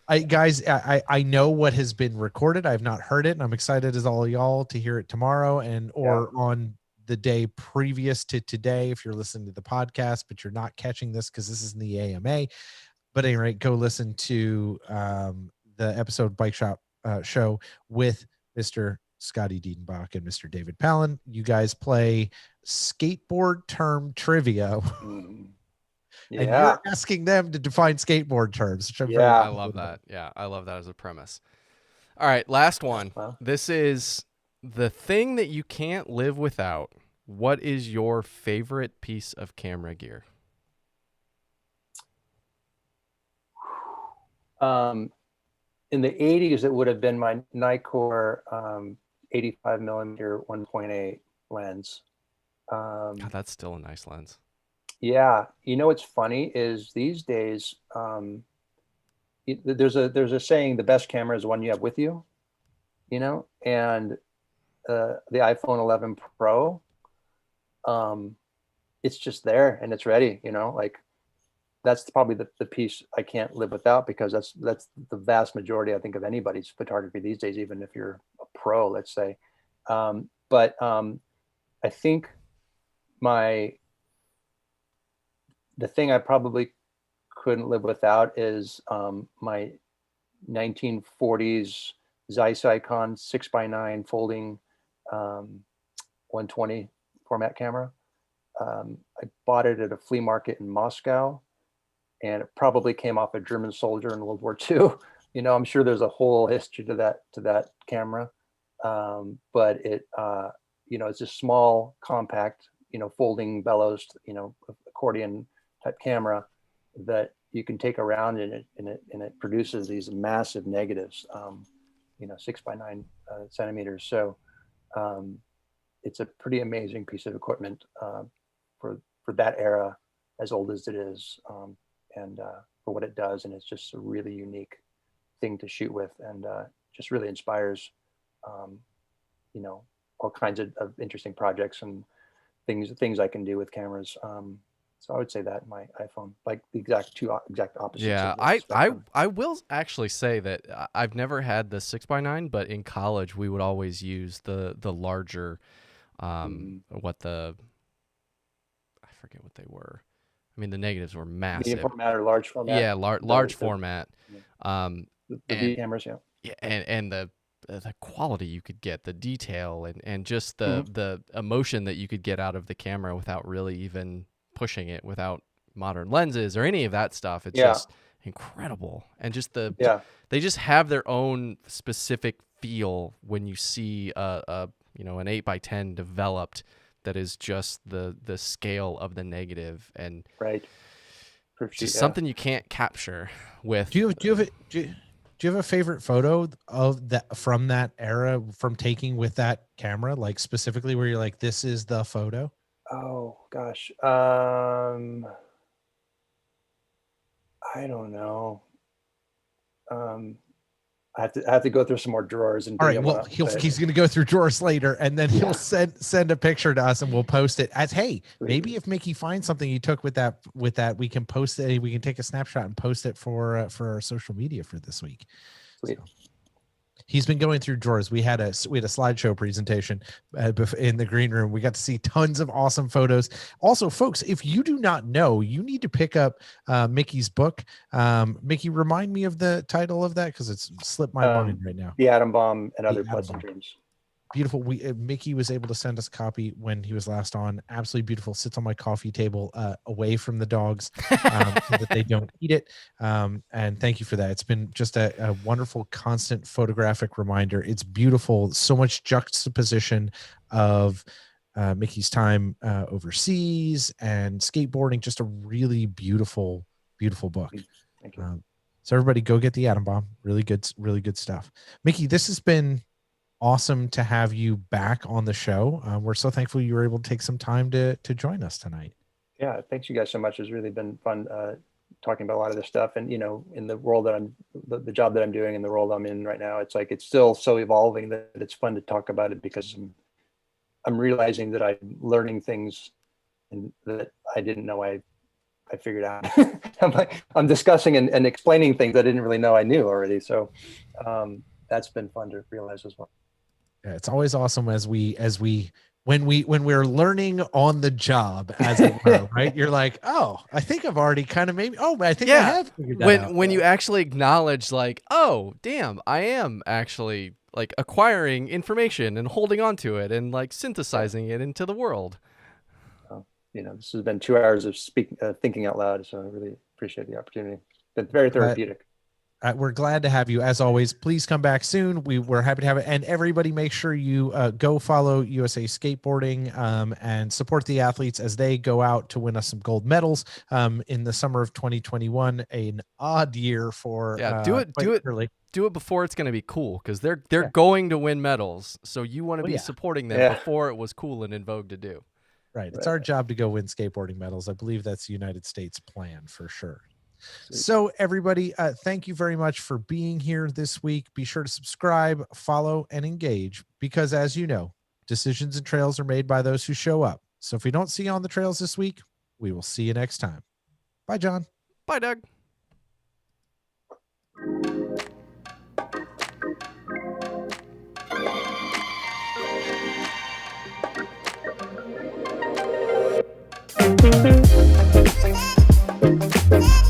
I know what has been recorded. I've not heard it, and I'm excited as all y'all to hear it tomorrow or on the day previous to today if you're listening to the podcast, but you're not catching this because this is in the AMA. But at any rate, go listen to the episode Bike Shop show with Mr. Scotty Diedenbach and Mr. David Palin. You guys play skateboard term trivia. Yeah. And you're asking them to define skateboard terms. Which I love that. Yeah, I love that as a premise. All right, last one. Well, This is the thing that you can't live without. What is your favorite piece of camera gear? In the 80s, it would have been my Nikkor 85 millimeter 1.8 lens. God, that's still a nice lens. Yeah, what's funny is these days, there's a saying: the best camera is the one you have with you. And the iPhone 11 Pro, it's just there and it's ready. Like that's probably the piece I can't live without, because that's the vast majority, I think, of anybody's photography these days, even if you're a pro, let's say. But I think the thing I probably couldn't live without is my 1940s Zeiss Icon 6x9 folding 120 format camera. I bought it at a flea market in Moscow, and it probably came off a German soldier in World War II. I'm sure there's a whole history to that camera. But it's a small, compact, folding bellows, accordion type camera that you can take around, and it produces these massive negatives, 6x9 centimeters. So it's a pretty amazing piece of equipment for that era, as old as it is, and for what it does. And it's just a really unique thing to shoot with, and just really inspires, all kinds of interesting projects and things I can do with cameras. So I would say that my iPhone, like the exact opposites. Yeah, I will actually say that I've never had the 6x9, but in college we would always use the larger, I forget what they were. I mean, the negatives were massive. Medium format or large format? Yeah, large format. The V cameras, yeah. Yeah, and the quality you could get, the detail, and just the emotion that you could get out of the camera without really even pushing it, without modern lenses or any of that stuff. It's just incredible. And just they just have their own specific feel when you see an 8x10 developed that is just the scale of the negative, and just something you can't capture with. Do you have a favorite photo of that from that era, from taking with that camera, like specifically where you're like, this is the photo? Oh gosh. I don't know. I have to go through some more drawers. And all right. Well, he's going to go through drawers later, and then he'll send a picture to us, and we'll post it as, hey, maybe if Miki finds something you took with that, we can post it. We can take a snapshot and post it for our social media for this week. Sweet. He's been going through drawers. We had a slideshow presentation in the green room. We got to see tons of awesome photos. Also, folks, if you do not know, you need to pick up Miki's book. Mickey, remind me of the title of that because it's slipped my mind right now. The Atom Bomb and Other Pleasant Dreams. Beautiful. Mickey was able to send us a copy when he was last on. Absolutely beautiful. Sits on my coffee table, away from the dogs, so that they don't eat it. And thank you for that. It's been just a wonderful, constant photographic reminder. It's beautiful. So much juxtaposition of Mickey's time overseas and skateboarding. Just a really beautiful, beautiful book. Thank you. So everybody, go get the Atom Bomb. Really good stuff. Mickey, this has been awesome to have you back on the show. We're so thankful you were able to take some time to join us tonight. Yeah, thanks you guys so much. It's really been fun talking about a lot of this stuff. And, in the world that the job that I'm doing and the role I'm in right now, it's like, it's still so evolving that it's fun to talk about it because I'm realizing that I'm learning things and that I didn't know I figured out. I'm discussing and explaining things I didn't really know I knew already. So that's been fun to realize as well. Yeah, it's always awesome when we're learning on the job, as it were, right? You're like, oh, I think I've already kind of I think I have figured that out. When you actually acknowledge like, oh, damn, I am actually like acquiring information and holding on to it and like synthesizing it into the world. This has been 2 hours of thinking out loud. So I really appreciate the opportunity. It's been very therapeutic. We're glad to have you. As always, please come back soon. We're happy to have it. And everybody, make sure you go follow USA Skateboarding and support the athletes as they go out to win us some gold medals in the summer of 2021. An odd year for do it before it's going to be cool, because they're going to win medals. So you want to be supporting them before it was cool and in vogue to do. Right. It's our job to go win skateboarding medals. I believe that's the United States plan for sure. So everybody, thank you very much for being here this week. Be sure to subscribe, follow, and engage, because as you know, decisions and trails are made by those who show up. So if we don't see you on the trails this week, we will see you next time. Bye, John. Bye, Doug. Thank you.